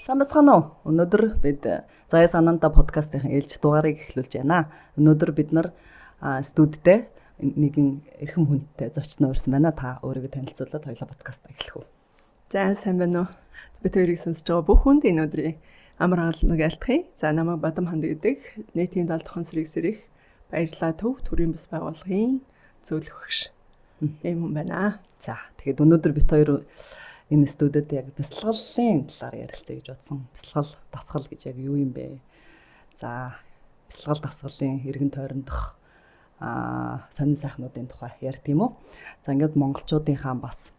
Сайн бацгаана уу? Өнөөдөр бид Зая санаанда подкастын ээлж дугаарыг эхлүүлж байна. Өнөөдөр бид нар студидтэй нэгэн эрхэм хүнтэй зочин уурсан байна. Та өөрийгөө танилцуулаад хоёулаа подкаст эхлэх үү? За сайн байна уу? Бид хоёрыг сонсож байгаа бүх хүнд энэ өдрийн амар галнаг айлтгая. За намайг Бадам ханд гэдэг нийтийн 7 дахь сэрийг сэрэх баярлалаа төв төрийн бас байгууллагын зөвлөх багш. Ийм хүн байна. За тэгээд өнөөдөр бид хоёр энэ студид яг бясалгалын талаар ярилцъя гэж бодсон. Бясалгал, дасгал гэж яг юу юм бэ? За бясалгал дасгалын эргэн тойрондох сонин сайхнуудын тухай ярьд юм уу? За ингээд монголчуудынхаа бас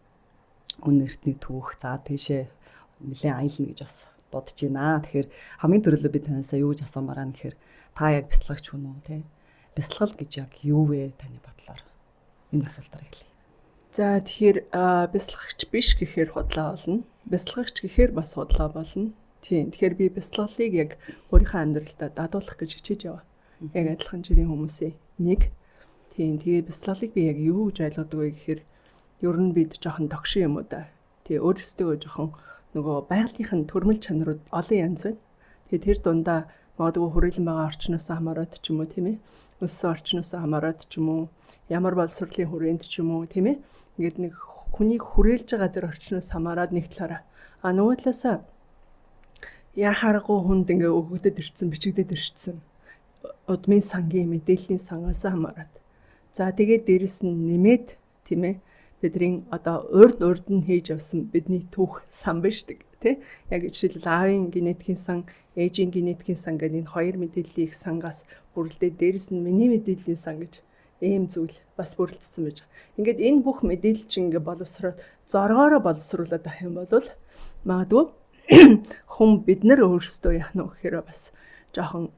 үн эртний түүх за тийшээ нэлээд аялна гэж бас бодож байна. Тэгэхээр хамгийн түрүүлээ би танаас юу гэж асуумаар байна гэхээр та яг бясалгач хүн үү те? Бясалгал гэж яг юу вэ таны бодлоор? Энэ асуултаар эхлэе. За тэгэхээр бясалгагч биш гэхээр худлаа болно. Бясалгагч гэхээр бас худлаа болно. Тийм. Тэгэхээр би бясалгалыг яг өөрийнхөө амьдралдаа дадуулах гэж хичээж яваа. Яг адилхан жирийн хүмүүсийн нэг. Тийм. Тэгээ бясалгалыг би яг юу гэж ойлгодог вэ гэхээр ер нь бид жоохон догшин юм уу да. Тэгээ өөрсдөө жоохон нөгөө байгалийнхын төрмөл чанарууд олон янз байна. Тэгээ тэр дундаа магадгүй хүрээлэн байгаа орчноос хамаарат ч юм уу тийм ээ. Өссөн орчноос хамаарат ч юм уу ямар боловсролын хүрээнд ч юм уу тийм ээ. Ингээд нэг хүнийг хүрээлж байгаа тэр орчноос хамаарат нэг талаараа нөгөө талаасаа яхааргүй хүнд ингээ өгөгдөд ирсэн бичигдэд ирсэн удмын сангийн мэдээллийн сангаас хамаарат. За тэгээд дээрэс нь нэмээд тийм ээ бидний одоо урд нь хийж авсан бидний түүх сан биш үү тий? Яг жишээлбэл аавын генетикийн сан, ээжийн генетикийн сан гэдэг энэ хоёр мэдээллийг сангаас бүрэлдээд дээрэс нь миний мэдээллийн сан гэж ийм зүйл бас бүрэлдсэн байж байгаа. Ингээд энэ бүх мэдээлэл чинь ингээ боловсроод зоргоороо боловсруулад авах юм бол магадгүй хүн бид нар өөрсдөө яах нь гэхээр бас жоохон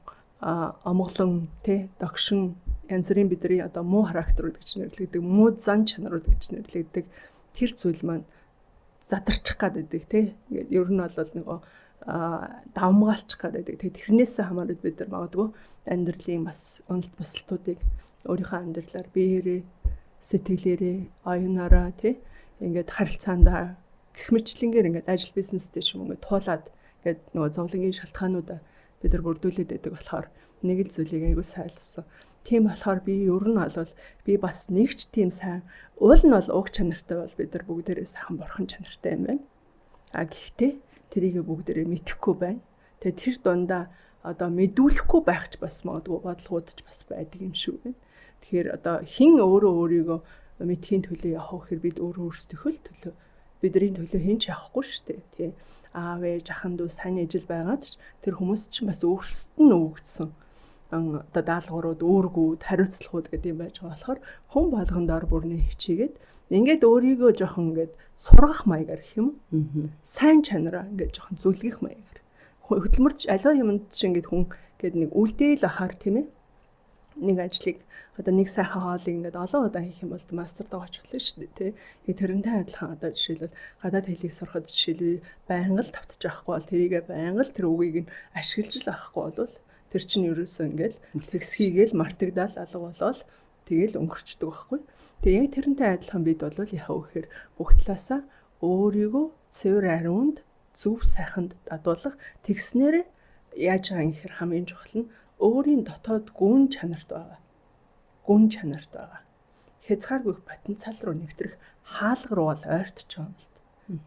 омглон тий догшин янз бүрийн бидний одоо муу характерууд гэж нэрлэгдэг, муу зан чанарууд гэж нэрлэгдэг тэр зүйл маань задарчих гад байдаг тий. Ингээд ер нь бол нөгөө давмгаалчих гад байдаг. Тэгээ тэрнээс хамаарат бид нар магадгүй амьдралын бас уналт босолтуудыг өөрийнхөө амьдралаар биеэрээ, сэтгэлээрээ, оюунаараа тий ингээд харилцаандаа гэх мэтлэнгээр ингээд ажил бизнестэй ч юм ингээд туулаад ингээд нөгөө зовлонгийн шалтгаануудаа бид нар бүрдүүлээд байдаг болохоор нэг л зүйлийг аягүй сайлсан. Тийм болохоор би ер нь бол би бас нэгч тийм сайн уул нь бол уг чанартай бол бид нар бүгдээрээ сайхан борхон чанартай юм байна. Гэхдээ тэрийг бүгдээрээ мэдэхгүй байна. Тэгээ тэр дундаа одоо мэдүүлэхгүй байх ч бас магадгүй бодлогууд ч бас байдаг юм шиг байна. Тэгэхээр одоо хэн өөрөө өөрийгөө мэдхийн төлөө явах гэхээр бид өөрсдийнхөө төлөө бидний төлөө хэн ч явахгүй шүү дээ тий. Аав ээж ахын дүү сайн ижил байгаад ч тэр хүмүүс чинь бас өөрсдөд нь өгсөн одоо даалгаврууд үүргүүд хариуцлагууд гэдэг юм байж байгаа болохоор хүн болгонд ор бүрний хичээгээд ингээд өөрийгөө жоохон ингээд сургах маягаар гэх юм уу сайн чанараа ингээд жоохон зүлгэх маягаар хөдөлмөрч аливаа юмд чинь ингээд хүн гээд нэг үлдээл ахаар тийм ээ нэг ажлыг одоо нэг сайхан хоолыг ингээд олон удаа хийх юм бол мастер дагаач болно шүү дээ тий. Тэрнтэй адилхан одоо жишээлбэл гадаад хэлийг сурахад жишээлбэл байнга л давтаж авахгүй бол тэрийгэ байнга л тэр үгийг нь ашиглаж л авахгүй бол тэр чинь ерөөсөө ингээд тэгсхийгээл мартагдаал алга болоод тэгэл өнгөрчдөг байхгүй. Тэгээ яг тэрнтэй адилхан бид бол яхаа вэхээр бүх талаасаа өөрийгөө цэвэр ариунд зөв сайханд дадуулах тэгснээр яаж байгаа юм гэхээр хамгийн чухал нь өөрийн дотоод гүн чанарт байгаа. Гүн чанарт байгаа. Хязгааргүй потенциал руу нэвтрэх хаалга руу бол ойртож байгаа юм л.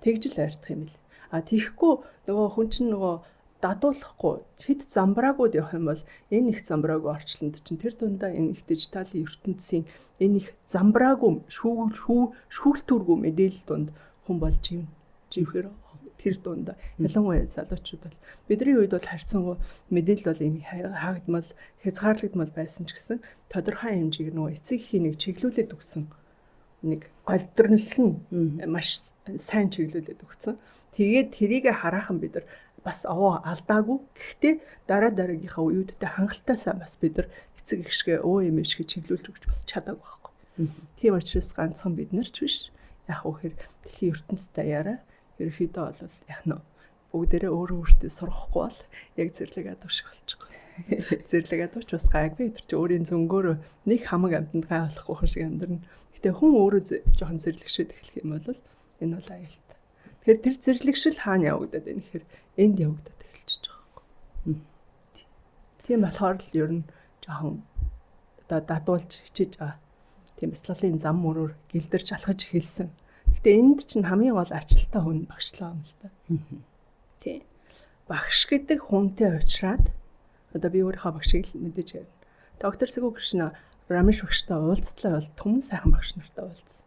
Тэгж л ойртох юм л. Тийхгүй нөгөө хүн чинь нөгөө дадуулахгүй хэд замбраагууд явах юм бол энэ их замбраагүй орчлонд чинь тэр дундаа энэ их дижиталын ертөнцийн энэ их замбраагүй шүүлтүүргүй мэдээлэл дунд хүн болж юм. Живхээр тэр дундаа ялангуяа залуучууд бол бидний үед бол харьцангуй мэдээлэл бол ийм хаагдмал хязгаарлагдмал байсан ч гэсэн тодорхой хэмжээгээр нөгөө эцэг эхийн нэг чиглүүлээд өгсөн нэг голдорнол нь маш сайн чиглүүлээд өгсөн. Тэгээд тэрийг хараахан бид нар бас овоо алдаагүй. Гэхдээ дараагийнхаа үеүдтэй хангалттай сайн бас бид нар эцэг эхшгээ юм шиг чиглүүлж өгч бас чадаагүй байхгүй. Тийм учраас ганцхан бид нар ч биш. Яг үхээр дэлхийн ертөнцийн даяараа ерөөхдөө бол яг нь бүгдээрээ өөртөө сурахгүй бол яг зэрлэг адуу шиг болж байгаа. Зэрлэг адууч бас гайгүй тэр чи өөрийн зөнгөөр нэг хамаг амьтанд гай болохгүй шиг амьдрна. Гэтэ хүн өөрөө жоохон зэрлэгшээд эхлэх юм бол энэ бол аюултай. Тэгэхээр тэр зэрлэгшил хаана явагдаад байна гэхээр энд явагдаад эхэлчихэж байгаа юм. Тийм болохоор л ер нь жоохон одоо дадуулж хичээж байгаа. Тийм бяцлаглалын зам мөрөөр гэлдэрч алхаж эхэлсэн. Гэтэ энд чинь хамгийн гол ачлалтай хүн багшлаа юм л та. Тийм. Багш гэдэг хүнтэй уулзраад одоо би өөрийнхөө багшийг л мэдэж явна. Доктор Сэгүү Кришна Рамеш багштай уулзтлаа бол түмэн сайхан багш нартай уулзсан.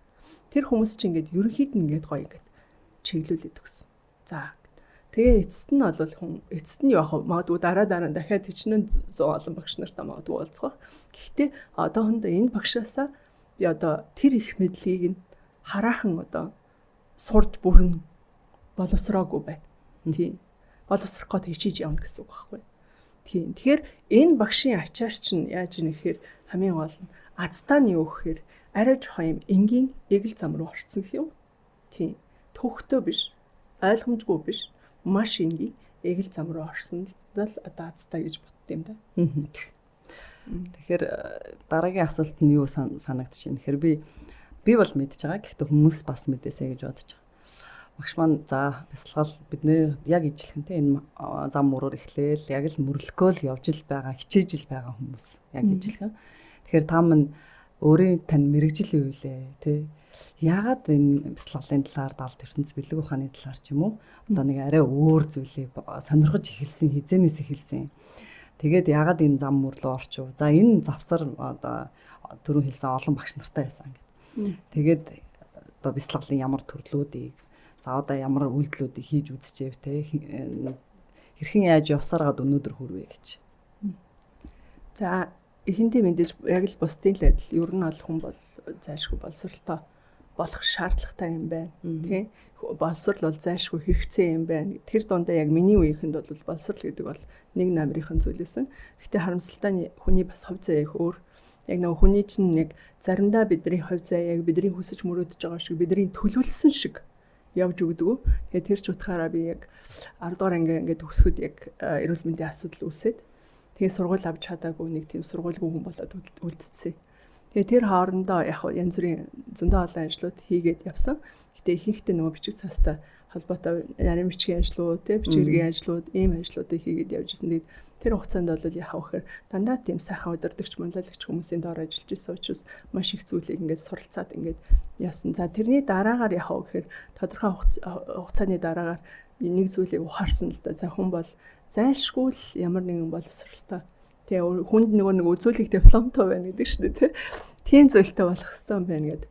Тэр хүмүүс чинь ингээд ерөнхийд нь ингээд гоё ингээд чиглүүлээд өгсөн. За. Тэгээ эцэст нь бол эцэст нь яг магадгүй дараа дахиад хичнээн 100 олон багш нартай магадгүй уулзах. Гэхдээ одоохондоо энэ багшаасаа би одоо тэр их мэдлийг нь хараахан одоо сурж бүрэн боловсроогүй байна. Тийм. Боловсрох гээд хичээж явна гэсэн үг байхгүй. Тийм. Тэгэхээр энэ багшийн ачаар чинь яаж ийм гэхээр хамгийн гол нь азтаа нь юу гэхээр арай жоохон юм энгийн эгэл зам руу орсон юм. Тийм. Төвхтөө биш, ойлгомжгүй биш, маш энгийн эгэл зам руу орсон л одоо азтаа гэж бодд юм да. Тэгэхээр дараагийн асуулт нь юу санагдчих юм. Тэгэхээр би бол мэдж байгаа. Гэхдээ хүмүүс бас мэдээсэй гэж бодож байгаа. Багш маань за бясалгал бидний яг ижлэхэнтэй энэ зам мөрөөр эхлээл яг л мөрлөхөө л явж л байгаа, хичээж л байгаа хүмүүс яг ижлэхэн. Тэгэхээр та мань өөрийн тань мэрэгжил юу вэ те? Яагаад энэ бясалгалын талаар даалт ертөнц бэлэг ухааны талаар ч юм уу одоо нэг арай өөр зүйлийг сонирхож эхэлсэн, хизээнээс эхэлсэн. Тэгээд яагаад энэ зам мөр рүү орчив? За энэ завсар одоо түрүүн хэлсэн олон багш нартай байсан гэдэг. Тэгээд одоо бясалгалын ямар төрлүүдийг за одоо ямар үйлдэлүүдийг хийж үзчихэв те хэрхэн яаж явсараад өнөөдөр хүрвэ гэж. За эхэндээ мэдээж яг л бусдын л адил ер нь бол хүн бол зайлшгүй боловсралтай болох шаардлагатай юм байна. Тэ боловсрал бол зайлшгүй хэрэгцээ юм байна. Тэр дундаа яг миний үеийнхэнд бол боловсрал гэдэг бол нэг намрынхан зүйлээсэн. Гэхдээ харамсалтай хүний бас хувь заяа их өөр. Яг нэг хүний чинь яг заримдаа бидний хувь заяа яг бидний хүсэж мөрөөдөж байгаа шиг бидний төлөвлөсөн шиг явж өгдөг. Тэгээд тэр ч утгаараа би яг 10 дугаар анги ингээд төгсгöd яг эрүүл мэндийн асуудал үүсээд тэгээд сургууль авч чадаагүй нэг тийм сургуульгүй хүн болоод үлдсэн. Тэгээд тэр хоорондоо яг янз бүрийн зөндөө олон ажлууд хийгээд явсан. Гэтэ ихэнхдээ нөгөө бичиг цаастай холбоотой нарийн бичгийн ажлууд, бичиг хэргийн ажлууд, ийм ажлуудыг хийгээд явж ирсэн. Тэгээд тэр хугацаанд бол яхаа вэхээр дандаа тийм сайхан удирдагч, манлайлагч хүмүүсийн доор ажиллаж байсан учраас маш их зүйлийг ингээд суралцаад ингээд явсан. За тэрний дараагаар яхаа вэхээр тодорхой хугацааны дараагаар нэг зүйлийг ухаарсан л да. За хүн бол зайлшгүй л ямар нэгэн боловсралтай. Тэгээ хүнд нэг үзүүлэх дипломтой байна гэдэг шүү дээ, тийм зүйлтэй болох хэрэгтэй юм байна гэдэг.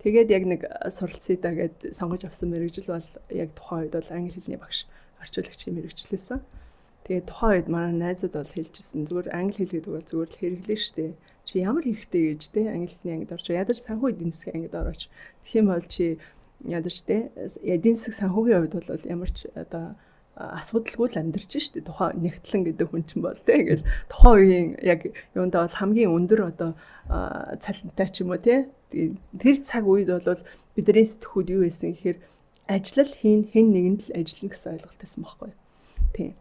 Тэгээд яг нэг суралцъя да гэд сонгож авсан мэрэгжил бол яг тухайн үед бол англи хэлний багш орчуулагчийн мэрэгжлээсэн. Тэгээд тухайн үед манай найзууд бол хэлжсэн зүгээр англи хэл гэдэг бол зүгээр л хэрэглэн штэ. Чи ямар хэрэгтэй гэж те англи хэлний ангид орч ядар санхүү эдийн засгийн ангид орооч. Тэгэх юм бол чи ядар штэ эдийн засаг санхүүгийн хувьд бол ямар ч одоо асуудалгүй л амьдарч штэ. Тухайн нэгтлэн гэдэг хүн чинь бол те ингээл тухайн үеийн яг юундаа бол хамгийн өндөр одоо цалинтай ч юм уу те. Тэр цаг үед бол бидний сэтгхүүд юу байсан гэхээр ажиллал хэн нэгэнд л ажиллана гэсэн ойлголт байсан байхгүй. Тийм.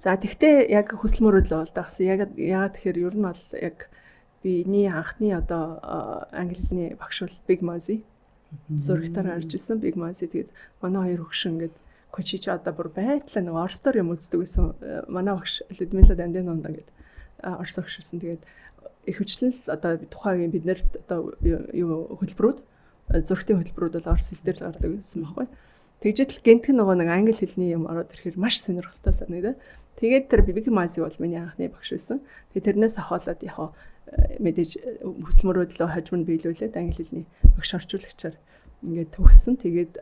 За тэгтээ яг хүсэл мөрөөдөл бол дагсан. Яг тэгэхээр ер нь бол яг биний анхны одоо англи хэлний багш бол Big Mazi зурагтаар харж ирсэн Big Mazi. Тэгээд манай хоёр хөгшин ингээд кочич одоо бүр байтлаа нэг орстоор юм үздэг гэсэн манай багш Людмила Дандинонда гэдэг орс багшилсан. Тэгээд ихэвчлэн л одоо тухайн бид нэр одоо юу хөтөлбөрүүд зургийн хөтөлбөрүүд бол орс хэл дээр л гардаг гэсэн байхгүй. Тэгжэл гэнтхэн нөгөө нэг англи хэлний юм ороод ирэхээр маш сонирхолтой санагдаа. Тэгээд тэр Big Mazi бол миний анхны багш байсан. Тэгээд тэрнээс ахуулаад яг мэдээж хүсэл мөрөөдлөө хожим нь биелүүлээд англи хэлний багш орчуулагчаар ингээд төгссөн. Тэгээд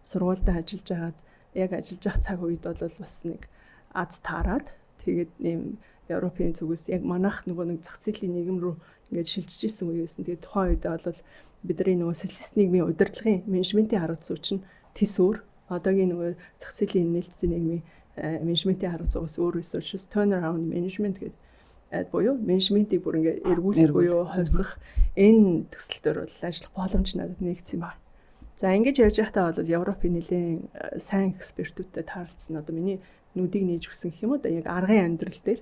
сургуультай ажиллаж байгаад яг ажиллаж байх цаг үед бол бас нэг аз таарад тэгээд нэм Европын зүгээс яг манайх нөгөө нэг зах зээлийн нийгэм рүү ингээд шилжиж исэн үе байсан. Тэгээд тухайн үед бол бидний нөгөө социалист нийгмийн удирдлагын менежментийн арга зүй чинь тис өөр. Одоогийн нөгөө зах зээлийн нээлттэй нийгмийн менежментийн арга зүйс өөр research turnaround management гэдэг буюу менежментийг бүр ингээд эргүүлэх буюу ховсгох энэ төсөл төр бол ажиллах боломж надад нэгдсэн байна. За ингэж явж байхдаа бол Европын нэлийн сайн экспертүүдтэй тааралцсан. Одоо миний нүдийг нээж өгсөн гэх юм уу да яг аргын амьдрал дээр.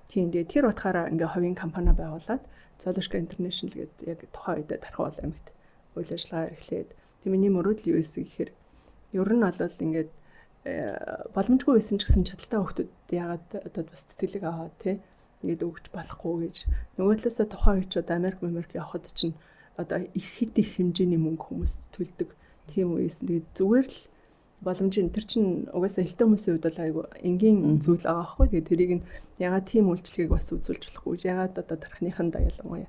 Тийм дээ тэр утгаараа ингээ хувийн компани байгуулад Zolушка International гэдэг яг тухайн үед Тархал аймагт үйл ажиллагаа эрхлээд тийм миний мөрөөдөл юу байсан гэхээр Ер нь бол ингээд боломжгүй байсан ч гэсэн чадalтай хүмүүс яагаад одоо бас тэтгэлэг аваад тий ингээд өгч болохгүй гэж. Нөгөө талаасаа тухайн үед одоо Америк явахад чинь одоо их хэмжээний мөнгө хүмүүс төлдөг. Тийм үеэс тэгээд зүгээр л боломжийн тэр чинь угаасаа хэлтэй хүмүүсийн хувьд бол айгу энгийн зүйл байгаа байхгүй. Тэгээд тэрийг нь ягаад тийм үйлчлэгийг бас үзүүлж болохгүй. Ягаад одоо тархиныхан ялангуяа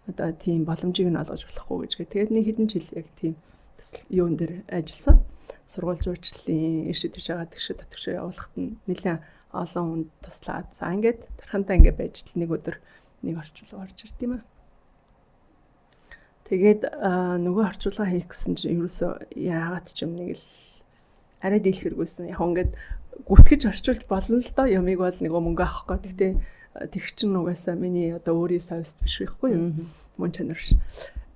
одоо тийм боломжийг нь олгож болохгүй гэж. Тэгээд нэг хэдэн жил яг тийм юун дээр ажилласан. Сургууль зурчлалын иршид тийш байгаа тэгш татгшээ явуулахад нь нэлээд олон хүнд туслаад. За ингээд тархантаа ингээд байж л нэг өдөр нэг орчуулга орж ирд юм аа. Тэгээд нөгөө орчуулга хийх гэсэн чинь ерөөсөө яагаад ч юм нэг л арай дийлэх хэрэггүйсэн. Яг ингээд гүтгэж орчуулж болно л доо юмыг бол нөгөө мөнгө авахгүй. Гэхдээ тэг чин угаасаа миний одоо өөрийн совест биш байхгүй юу? Мөн чанар ш.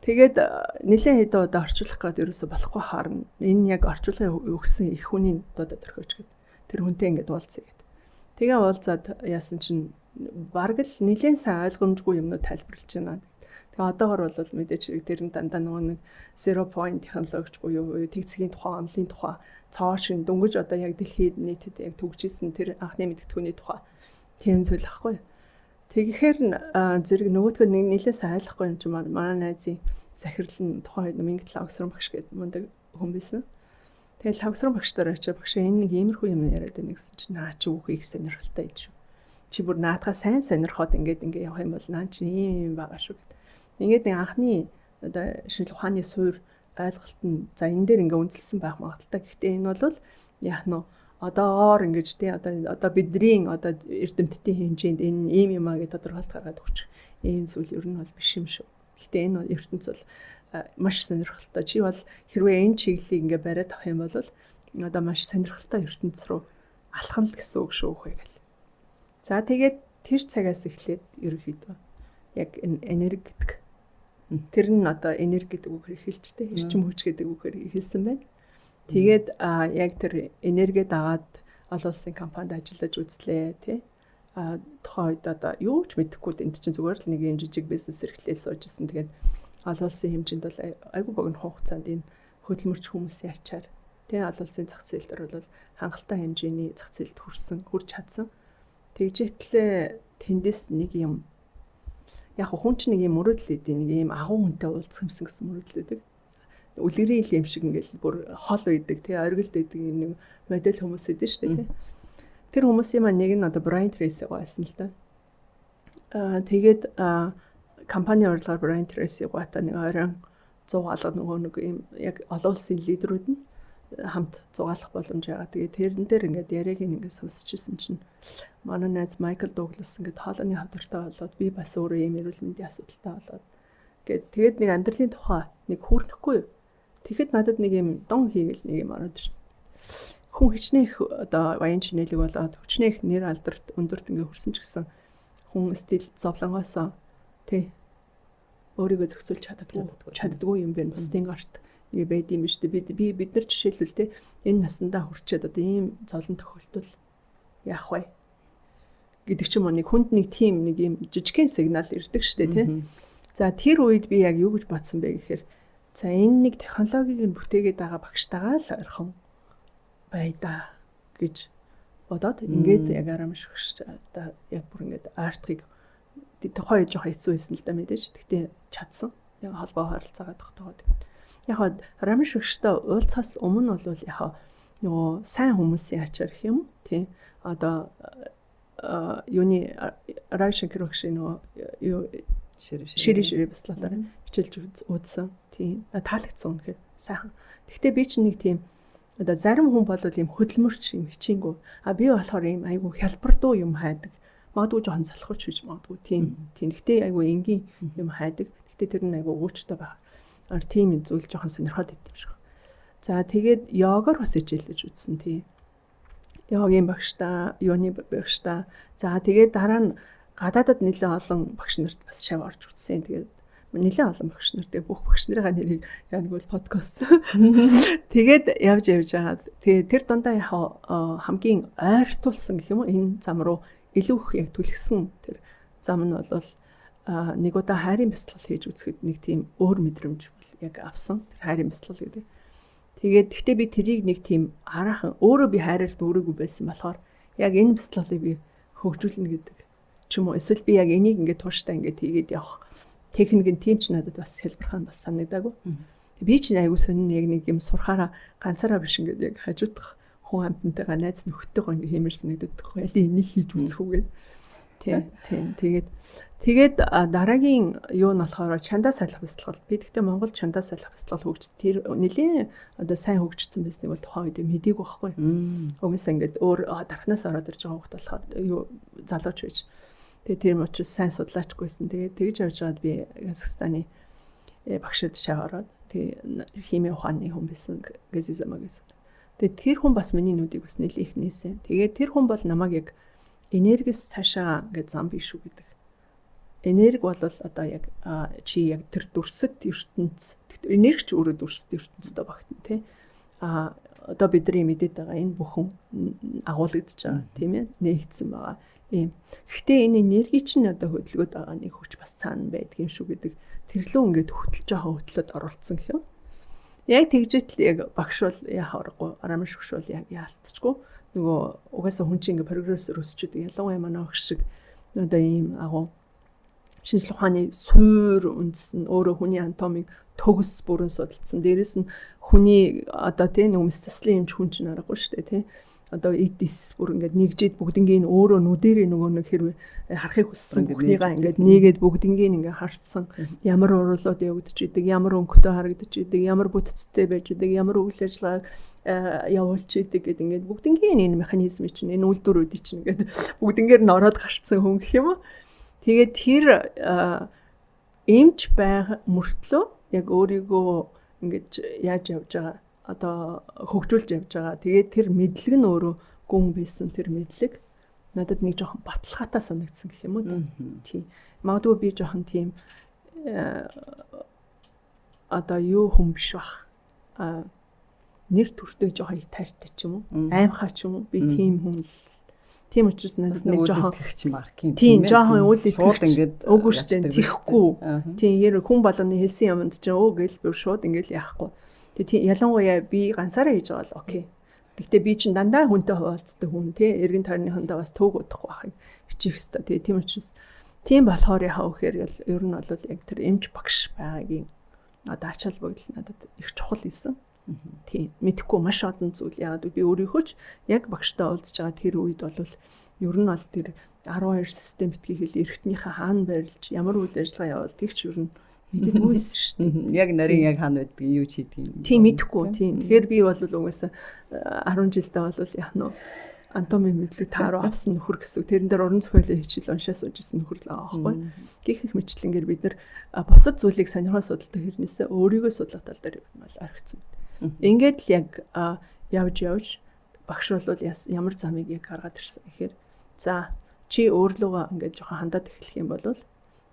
Тэгээд нэлээд хэдэн удаа орчуулах гээд ерөөсө болохгүй харна. Энэ яг орчуулгын өгсөн их хүний дуудаа төрхөж гээд тэр хүнтэй ингээд уулзъя гээд. Тэгээ уулзаад яасан чинь бараг л нэлээд сайн ойлгомжгүй юмнууд тайлбарлаж байна. Тэгээ одоогор бол мэдээж хэрэг тэр нь дандаа нөгөө нэг 0 point технологич буюу тэгцгийн тухай, онлын тухай, цоо шин дөнгөж одоо яг дэлхийд нийтэд яг төгжижсэн тэр анхны мэдгэдэгтүүний тухай тийм зүйл ахгүй. Тэгэхээр зэрэг нөгөөдгөө нэлээд сайн ойлгохгүй юм чи манай найзын захирлын тухайн үед Мингт Лавсрын багш гэдэг мундаг хүн байсан. Тэгээд Лавсрын багштаар очиж багш энэ нэг иймэрхүү юм яриад байна гэсэн чинь наа чи үгүй их сонирхолтой юм шүү. Чи бүр наадхаа сайн сонирхоод ингээд явах юм бол наа чи ийм байгаа шүү гэдэг. Ингээд нэг анхны одоо шинжлэх ухааны суурь ойлголт нь за энэ дээр ингээд үнэлсэн байх магадaltaй. Гэхдээ энэ бол яах нь одоогоор ингэж тий одоо бидний одоо эрдэмтдийн хэмжээнд энэ ийм юм аа гэж тодорхойлт гаргаад өгч ийм зүйл ер нь бол биш юм шүү. Гэхдээ энэ ертөнц бол маш сонирхолтой. Чи бол хэрвээ энэ чиглэлийг ингээ бариад авах юм бол одоо маш сонирхолтой ертөнц рүү алхах л гэсэн үг шүү хөөе гэл. За тэгээд тэр цагаас эхлээд ерөнхийдөө яг энерги гэдэг тэр нь одоо энерги гэдэг үгээр хэлжтэй эрчим хүч гэдэг үгээр хэлсэн байна. Тэгээд яг тэр энерги дагаад олон улсын компанид ажиллаж үзлээ тий. Тухайн үед одоо юу ч мэдэхгүй энд чинь зүгээр л нэг юм жижиг бизнес эрхлээл суужсэн. Тэгээд олон улсын хэмжээнд бол айгүй богино хугацаанд энэ хөдөлмөрч хүмүүсийн ачаар тий олон улсын зах зээл дээр бол хангалттай хэмжээний зах зээлд хүрч чадсан. Тэгжээтлээ тэндээс нэг юм яг хүн чинь нэг юм мөрөдлөд нэг юм агуу хүнтэй уулзах юмсан гэсэн мөрөдлөдөг. Үлгэрийн юм шиг ингээл бүр хол үйдэг тий оргилд үйдэг юм нэг модель хүмүүс идэв шүү дээ тий. Тэр хүмүүсийн маань нэг нь одоо Brian Tracy байсан л да. Тэгээд компани урилгаар Brian Tracy гуйта нэг 20 100 нөгөө нэг юм яг олон улсын лидерүүд нь хамт зугаалах боломж байгаа. Тэгээд тэрэн дээр ингээд яриаг ингээд сонсчихсэн чинь манай найз Майкл Дуглас ингээд хоолойны хавдартай болоод би бас өөрөө юм эрүүл мэндийн асуудалтай болоод тэгээд нэг амьдралын тухай нэг хүүрнэхгүй юу. Тэгэхэд надад нэг юм дон хийгээл нэг юм ороод ирсэн. Хүн хичнээх одоо баян чинэлэг болоод хүчнээх нэр алдарт өндөрт ингээд хүрсэн ч гэсэн хүн стил зовлонгоосоо тий өөрийгөө зөксөлж чаддаггүй юм байна. Бусдын гарт нэг байд юм биш үү? Бид нар жишээлбэл тий энэ насандаа хүрчээд одоо ийм зовлон тохиолдвол яах вэ гэдэг ч юм уу нэг хүнд нэг тийм нэг юм жижигхэн сигнал ирдэг штэ тий. За тэр үед би яг юу гэж бодсон бэ гэхээр за энэ нэг технологиг нь бүтээгээд байгаа багштайгаа л ойрхон байда гэж бодоод ингээд яг арамш одоо яг бүр ингээд артыг тухайн үед жоохон хэцүү байсан л да мэдээж. Гэхдээ чадсан. Яг холбоо харилцаагаа тогтоогоод. Яг арамш өгчтэй уулзахаас өмнө бол яг нөгөө сайн хүмүүсийн ачаар гэх юм тий. Одоо юуны Райшенкер өгш нөгөө юу шири бяцлалаар хичээлж үзсэн. Тий. Таалагдсан үнэхээр сайхан. Гэхдээ би чинь нэг тийм одоо зарим хүн бол юм хөдөлмөрч юм хичээнгүй. Би болохоор юм айгу хялбар дуу юм хайдаг. Магадгүй жоохон залхууч гэж магадгүй тийм. Гэхдээ айгу энгийн юм хайдаг. Гэхдээ тэр нь айгу өгөөчтэй байна. Тийм зүйл жоохон сонирхоод байт юм шиг. За тэгээд йогоор бас хичээлж үзсэн тий. Йогийн багштай, юуны багштай. За тэгээд дараа нь гадаадад нэлээд олон багш нарт бас шав орж үзсэн. Тэгээд нэлээд олон багш нарт бүх багш нарын нэрийг яг нэг бол подкаст. Тэгээд явж байгаад тэгээд тэр дундаа яг хамгийн ойртуулсан гэх юм уу энэ зам руу илүү их яг түлхсэн тэр зам нь бол нэг удаа хайрын бяцлал хийж үзэхэд нэг тийм өөр мэдрэмж бол яг авсан. Тэр хайрын бяцлал гэдэг. Тэгээд гэхдээ би тэрийг нэг тийм хараахан өөрөө би хайраар дүүрээгүй байсан болохоор яг энэ бяцлаглыг би хөгжүүлнэ гэдэг ч юм уу. Эсвэл би яг энийг ингээд тууштай ингээд хийгээд явах техник нь тийм ч надад бас хэлбэрхан бас санагдаагүй. Би чинь айгуу сонин яг нэг юм сурахаараа ганцаараа биш ингээд яг хажуудах хүн амтнтайгаа найз нөхдөйгөө ингээд хиймэрсэн нэгдэдэг байхгүй. Яли энийг хийж үзэхүүгээд. Тийм. Тэгээд дараагийн юу нь болохоор чандаа салах бяцлал. Би тэгтээ Монгол чандаа салах бяцлал хөгжиж тэр нэлийн одоо сайн хөгжсөн байсныг бол тухайн үед мэдээгүй байхгүй. Угсаа ингээд өөр дарахнаас ороод ирж байгаа хөлт болохоор юу залууч байж. Тэгээд тэр юм учраас сайн судлаачгүйсэн. Тэгээд тэгж явж байгаад би Казахстаны багшид шаараад тэг химийн ухааны хүн байсан Гэзизамаг гэсэн. Тэгээд тэр хүн бас миний нүдийг бас нэлээх нээсэн. Тэгээд тэр хүн бол намайг яг энергис цаашаа ингээд зам биш үү гэдэг. Энерги бол одоо яг чи яг тэр дүрсэт ертөнц. Энерги ч өөрөө дүрсэт ертөнцтэй багтана тий. Одоо бидний мэдээд байгаа энэ бүхэн агуулгадж байгаа тийм ээ нээгдсэн байгаа. Ийм. Гэхдээ энэ энерги чинь одоо хөдөлгөөд байгаа нэг хүч бас цаана байдгийн шүү гэдэг. Тэрлүү ингээд хөтлөж байгаа хөтлөд оруулсан гэх юм. Яг тэгжэтэл яг багш бол яхаарахгүй арамш багш бол яг яалтчгүй. Нөгөө угаасаа хүн чинь ингээ прогрессор өсчихэд ялангуяа манай багш шиг одоо ийм агуу шинжлэх ухааны суур үндэс нь өөрөө хүний анатомиг төгс бүрэн судалсан. Дээрээс нь хүний одоо тийм нэг мэстслэн юмч хүн чинь аргагүй шүү дээ тий. Одоо эдис бүр ингээд нэгжээд бүгднийг өөрөө нүдэрээ нөгөө нэг хэрвээ харахыг хүссэн бүхнийгаа ингээд нийгээд бүгднийг ингээд харцсан. Ямар уруулууд явагдаж идэг, ямар өнгөтэй харагдаж идэг, ямар бүтцтэй байж идэг, ямар үйл ажиллагааг явуулж идэг гэдэг ингээд бүгднийг энэ механизмыг чинь энэ үйлдвэрүүдийг чинь ингээд бүгднгээр нь ороод гарцсан хүн гэх юм уу. Тэгээд тэр эмч байгаа мөртлөө яг өөрийгөө ингээд яаж явж байгаа одоо хөгжүүлж явж байгаа. Тэгээд тэр мэдлэг нь өөрөө гүн байсан тэр мэдлэг надад нэг жоохон баталгаатай санагдсан гэх юм уу да. Тийм. Магадгүй би жоохон тийм одоо юу хүн биш бах. Нэр төртөө жоохон тайртай ч юм уу. Аймхаа ч юм уу. Би тийм хүн л. Тийм учраас надад нэг жоохон тэгч маркийн тийм жоохон үйл итгэж ингээд үгүй штэ тийхгүй. Тийм ер хүн болгоны хэлсэн юмд чинь гээл бүр шууд ингээд яахгүй. Тэгээ ялангуяа би ганцаараа хийж байгаа л окей. Гэхдээ би чинь дандаа хүнтэй хуваалцдаг хүн тий эргэн тойрныхондоо бас төг удахгүй байхыг хичээх хэрэгтэй. Тэгээ тийм учраас тийм болохоор яхаа вэхээр ер нь бол яг тэр эмч багш байгаагийн одоо ач холбогдол надад их чухал байсан. Тийм мэдхгүй маш олон зүйл яагаад би өөрийнхөө ч яг багштай уулзж байгаа тэр үед бол ер нь бол тэр 12 систем битгий хэл эргэтнийхээ хаана байрлаж ямар үйл ажиллагаа явуулдаг ч ер нь мэддэггүйсэн шүү дээ. Яг нарийн яг хаана байдгийг юу ч хийдэг юм. Тийм мэдхгүй тийм. Тэгэхээр би бол угаасаа 10 жилдээ бол яах нь анатомийн мэдлэг тааруу авсан нөхөр гэсэн. Тэрэн дээр уран зохиолын хичээл уншаа сууж исэн нөхөр л байгаа байхгүй. Гэх их мэтлэнгээр бид нар бусад зүйлийг сонирхоо судалдаг хэрнээсээ өөрийгөө судлах тал дээр бол орхицсан. Ингээд л яг явж багш бол ямар замыг яг гаргаад ирсэн гэхээр за чи өөрлөгөө ингээд жоохон хандаад эхлэх юм бол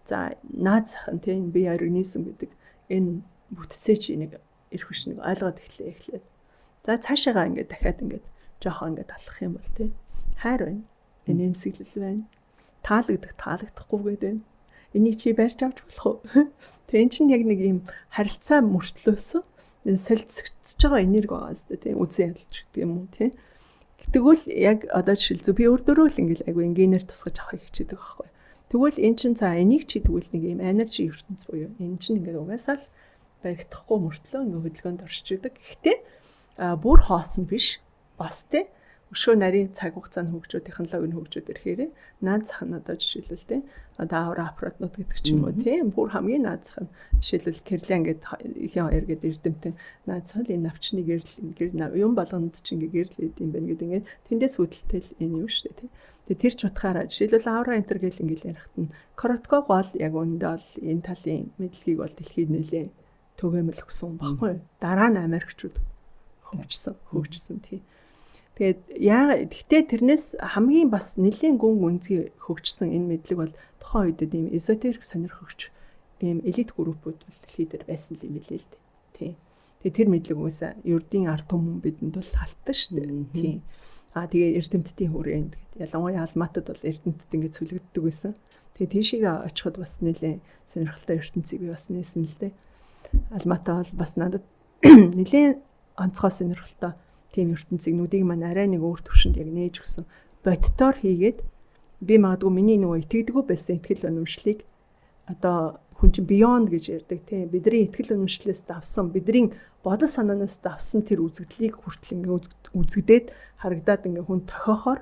за наад захын тийм бие организм гэдэг энэ бүтцээ чи нэг эрх биш нэг ойлгоод эхлээд. За цаашаагаа ингээд дахиад ингээд жоохон ингээд талах юм бол тийм хайр байна. Энэмсэглэл байна. Таалагдахгүй гэдэг байна. Энийг чи барьж авч болох уу? Тэг эн чинь яг нэг юм харилцаа мөртлөөс энэ солилцож байгаа энерги байгаа зү тийм үзэн ядалч гэдэг юм уу тийм. Тэгвэл яг одоо жишээл би өөрөөрөө л ингээд айгу инженеэр тусгаж авахыг хичээдэг байхгүй. Тэгвэл эн чинь за энийг чи тэгвэл нэг юм энержи ертөнц буюу эн чинь ингээд угаасаа л баригдахгүй мөртлөө ингээд хөдөлгөөнд оршиж идэг. Гэхдээ бүр хоосон биш бас те өшөө нарийн цаг хугацаанд хөгжөө технологийн хөгжөөд ирэхээр наад зах нь одоо жишээлбэл те одоо авра аппаратнууд гэдэг ч юм уу тийм бүр хамгийн наад зах нь жишээлбэл Кирлиан гэдэг ихэн хоёр гэдэг эрдэмтэн наад зах энэ навчны гэрэл юм болгонд ч ингээ гэрлээд юм байна гэдэг ингээ тэндээс үүдэлтэл энэ юу шүү дээ тийм. Тэгээ тэр ч утгаараа жишээлбэл авра энтер гэл ингээл ярихт нь Коротков бол яг үүндээ бол энэ талын мэдлэгийг бол дэлхийд нэлээ төгөөмөл өгсөн баггүй. Дараа нь Америкчууд хөгжсөн тийм. Тэгээд гэхдээ тэрнээс хамгийн бас нэлийн гүн гүнзгий хөгжсөн энэ мэдлэг бол тухайн үед ийм эзотерик сонирхогч ийм элит группүүд бол дэлхий дээр байсан юм билээ л дээ. Тийм. Тэгээд тэр мэдлэг угаасаа ердийн ард түмэн бидэнд бол халтсан шүү дээ. Тийм. Тэгээ эрдэмтдийн хүрээнд ялангуяа алмаатад бол эрдэмтд ингээд сүлэгддэг байсан. Тэгээ тийшээ очиход бас нэлийн сонирхолтой ертөнцийг би бас нээсэн л дээ. Алматаа бол бас надад нэлийн онцгой сонирхолтой тийм ертөнцийг нүдийг маань арай нэг өөр төвшөнд яг нээж өгсөн. Бодтоор хийгээд би магадгүй миний нөгөө итгэдэггүй байсан итгэл үнэмшлийг одоо хүн чинь beyond гэж ярьдаг тийм бидний итгэл үнэмшлээс давсан бидний бодол санаанаас давсан тэр үзэгдлийг хүртэл ингээ үзэгдээд харагдаад ингээ хүн тохиохоор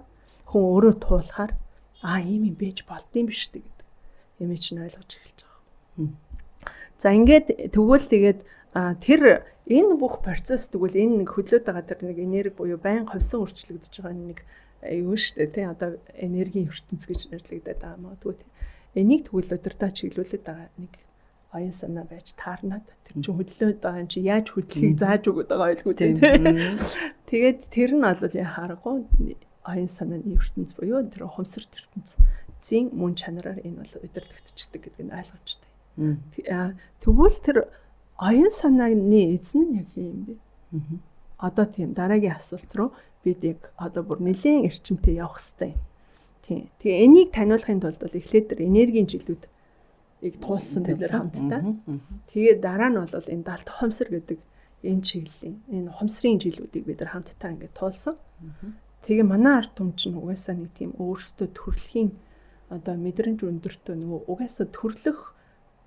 хүн өөрөө туулахаар ийм юм байж болдсон биш үү гэдэг юм чинь ойлгож эхэлж байгаа. За ингээд тэгвэл тэгээд тэр энэ бүх процесс тэгвэл энэ нэг хөдлөөд байгаа тэр нэг энерги буюу байн ховсон өөрчлөгдөж байгаа нэг юу штэ тий одоо энергийн ертөнц гэж нэрлэгдээд байгаа магадгүй тий. Энийг тэгвэл удирдаа чиглүүлээд байгаа нэг оюун санаа байж таарнаад тэр чинь хөдлөөд байгаа юм чи яаж хөдлөхийг зааж өгöd байгаа ойлггүй тий. Тэгээд тэр нь бол яхаарахгүй оюун санааны ертөнц буюу тэр ухамсар ертөнцийн мөн чанараар энэ бол удирдагдчихдаг гэдэг нь ойлгомжтой. Тэгвэл тэр оюун санааны эзэн нь яг юм бэ? Одоо тийм дараагийн асуулт руу бид яг одоо бүр нэлийн эрчимтэй явах хэрэгтэй. Тийм. Тэгээ энийг таниулахын тулд бол эхлээд тэр энергийн жилүүдийг туулсан төлөөр хамтдаа. Тэгээ дараа нь бол энэ далд ухамсар гэдэг энэ чиглэлийн энэ ухамсарын жилүүдийг бид нар хамтдаа ингээд туулсан. Тэгээ манай ард түмэн чинь угаасаа нэг тийм өөрсдөө төрөлхийн одоо мэдрэмж өндөртөө нөгөө угаасаа төрлөх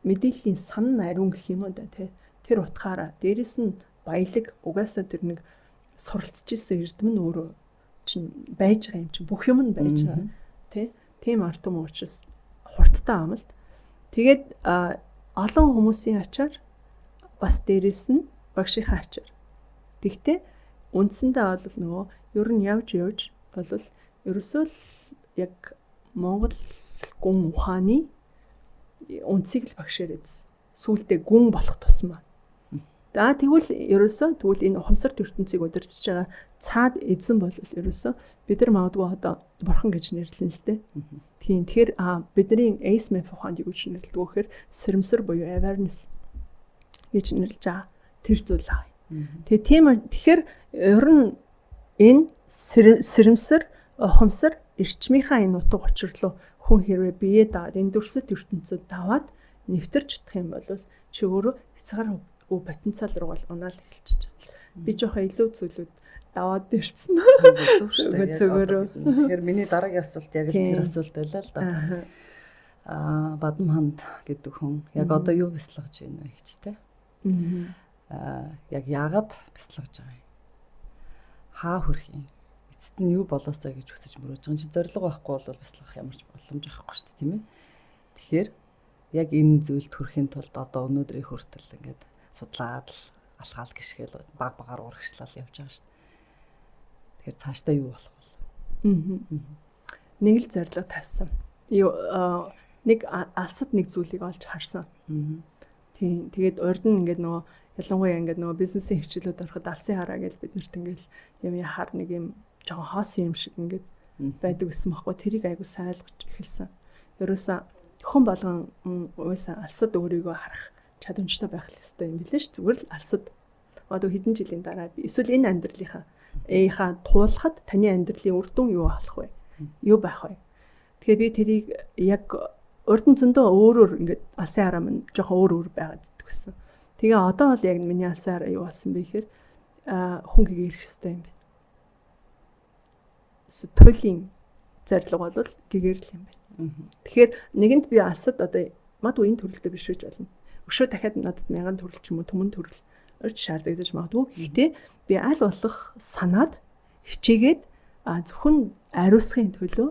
мэдээллийн сан ариун гэх юм да тий. Тэр утгаараа дээрэс нь баялаг угаасаа тэр нэг суралцж исэн эрдэм нь өөрөө чинь байж байгаа юм чинь бүх юм нь байж байгаа тий. Тийм ард түмэн учраас хурдтай амлалт. Тэгээд олон хүмүүсийн ачаар бас дээрэс нь багшийнхаа ачаар. Тэгтээ үндсэндээ бол нөгөө ер нь явж бол ерөөсөө л яг Монгол гүн ухааны үндсийг л багшаарэз сүултээ гүн болох тусмаа. Тэгвэл ерөөсөө энэ ухамсар ертөнцийг удирдах байгаа цаад эзэн бол ерөөсөө бид нар магадгүй одоо бурхан гэж нэрлэн л дээ. Тийм. Тэгэхээр бидний ASMF ухаанд юу гэж нэрлэдэг вэ гэхээр сэрэмсэр буюу awareness гэж нэрлэж байгаа тэр зүйл аа. Тэгэхээр ер нь энэ сэрэмсэр ухамсар эрчмийнхаа энэ утга учир руу хүн хэрвээ бие даад энэ дүрсэт ертөнцөд даваад нэвтэрч чадах юм бол чи өөрөө хязгаар потенциал руу бол унаал эхэлчихэж байна. Би жоохон илүү зүйлүүд даваад ирсэн. Зүгээр. Тэгэхээр миний дараагийн асуулт яг л тэр асуулт байлаа л да. Бадам ханд гэдэг хүн яг одоо юу бяцлагж байна вэ гэж те. Яг яагаад бяцлагж байгаа юм? Хаа хүрх юм? Эцэст нь юу болоосаа гэж хүсэж мөрөөж байгаа. Чи зориг байхгүй бол бяцлах ямар ч боломж байхгүй шүү дээ, тийм ээ. Тэгэхээр яг энэ зүйлд хүрэхин тулд одоо өнөөдрийн хүртэл ингээд судлаад л алхаал гიშгэл баг-багаар урагшлал явж байгаа шүү дээ. Тэгэхээр цаашдаа юу болох вэ? Нэг л зориг тавьсан. Нэг алсад нэг зүйлийг олж харсан. Тийм. Тэгээд урд нь ингээд нөгөө ялангуяа ингээд нөгөө бизнесийн хичээлүүд ороход алсын хараа гэж бид нарт ингээд юм яхаар нэг юм жоохон хоосон юм шиг ингээд байдаг гэсэн баггүй. Тэрийг айгу сайн ойлгож эхэлсэн. Ерөөсөө хүн болгон уусаа алсад өөрийгөө харах чадамжтай байх хэрэгтэй юм билээ ш. Зүгээр л алсад одоо хэдэн жилийн дараа эсвэл энэ амьдралынхаа туулахад таны амьдралын үр дүн юу болох вэ? Юу байх вэ? Тэгэхээр би тэрийг яг урд нь зөндөө өөрөөр ингээд алсын хараа минь жоохон өөр байгаад идэгсэн. Тэгээ одоо бол яг миний алсын хараа юу болсон бэ гэхээр хүн гэгэрх хэрэгтэй юм байна. Туйлын зорилго бол гэгэрл юм байна. Тэгэхээр нэгэнд би алсад одоо магадгүй энэ төрөлтэй биш байж болно. Өшөө дахиад надад 1000 төрөл ч юм уу төмөн төрөл орж шаардагдаж магадгүй. Гэхдээ би аль болох санаад хичээгээд зөвхөн ариусгахын төлөө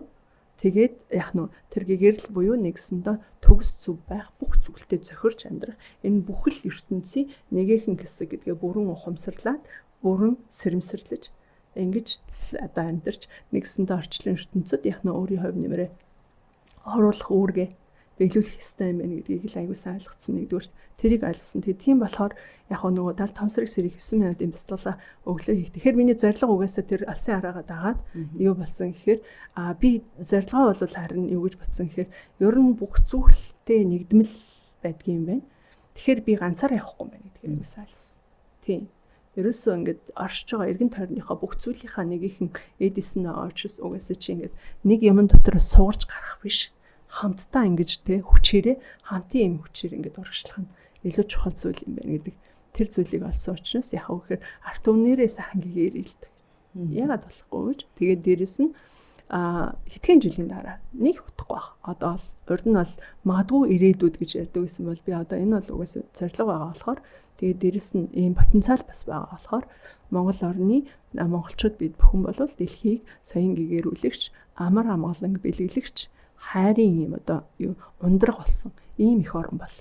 тэгээд яг нь тэр гэгэрл буюу нэгсэндээ төгс зүв байх бүх зүйлтэй зохирч амьдрах энэ бүхэл ертөнцийн нэгэн хэсэг гэдгээ бүрэн ухамсарлаад бүрэн сэрэмсэрлэж ингэж одоо амьдарч нэгсэндээ орчлон ертөнцид яг нь өөрийн хувь нэмрээ оруулах үүргээ биелүүлэх ёстой юм байна гэдгийг л аягүй сайн ойлгоцсон нэгдүгээр тэрийг ойлгосон. Тийм болохоор яг нөгөө 75 сарын 9 минутын бяцлалаа өглөө хийх. Тэгэхээр миний зорилго угаасаа тэр алсын хараагаа дагаад юу болсон гэхээр би зорилгоо бол харин юу гэж бодсон гэхээр ер нь бүх зүйлтэй нэгдмэл байдгийн юм байна. Тэгэхээр би ганцаараа явахгүй юм байна гэдгийг аягүй сайн ойлгосон. Тийм. Ерөөсөө ингээд оршиж байгаа эргэн тойрныхоо бүх зүйлийнхаа нэгийнхэн эдисэн очис угаасаа чи ингээд нэг юм дотор суугарч гарах биш. Хамтдаа ингэж те хүчээрээ хамтын юм хүчээр ингэж урагшлах нь илүү чухал зүйл юм байна гэдэг тэр зүйлийг олсон учраас яг үхээр арт түмнэрээ сайхан гэгээр илдэг. Ягаад болохгүй гэж. Тэгээд дээрэс нь хэдхэн жилийн дараа нэг утахгүй баг. Одоо л урд нь бол магадгүй ирээдүйд гэж ярьдаг гэсэн бол би одоо энэ бол угаасаа зорилго байгаа болохоор тэгээд дээрэс нь ийм потенциал бас байгаа болохоор Монгол орны монголчууд бид бүхэн болвол дэлхийг соён гэгэрүүлэгч, амар амгалан бэлгэлэгч, хайрын ийм одоо юу ундраг болсон ийм их орн бол.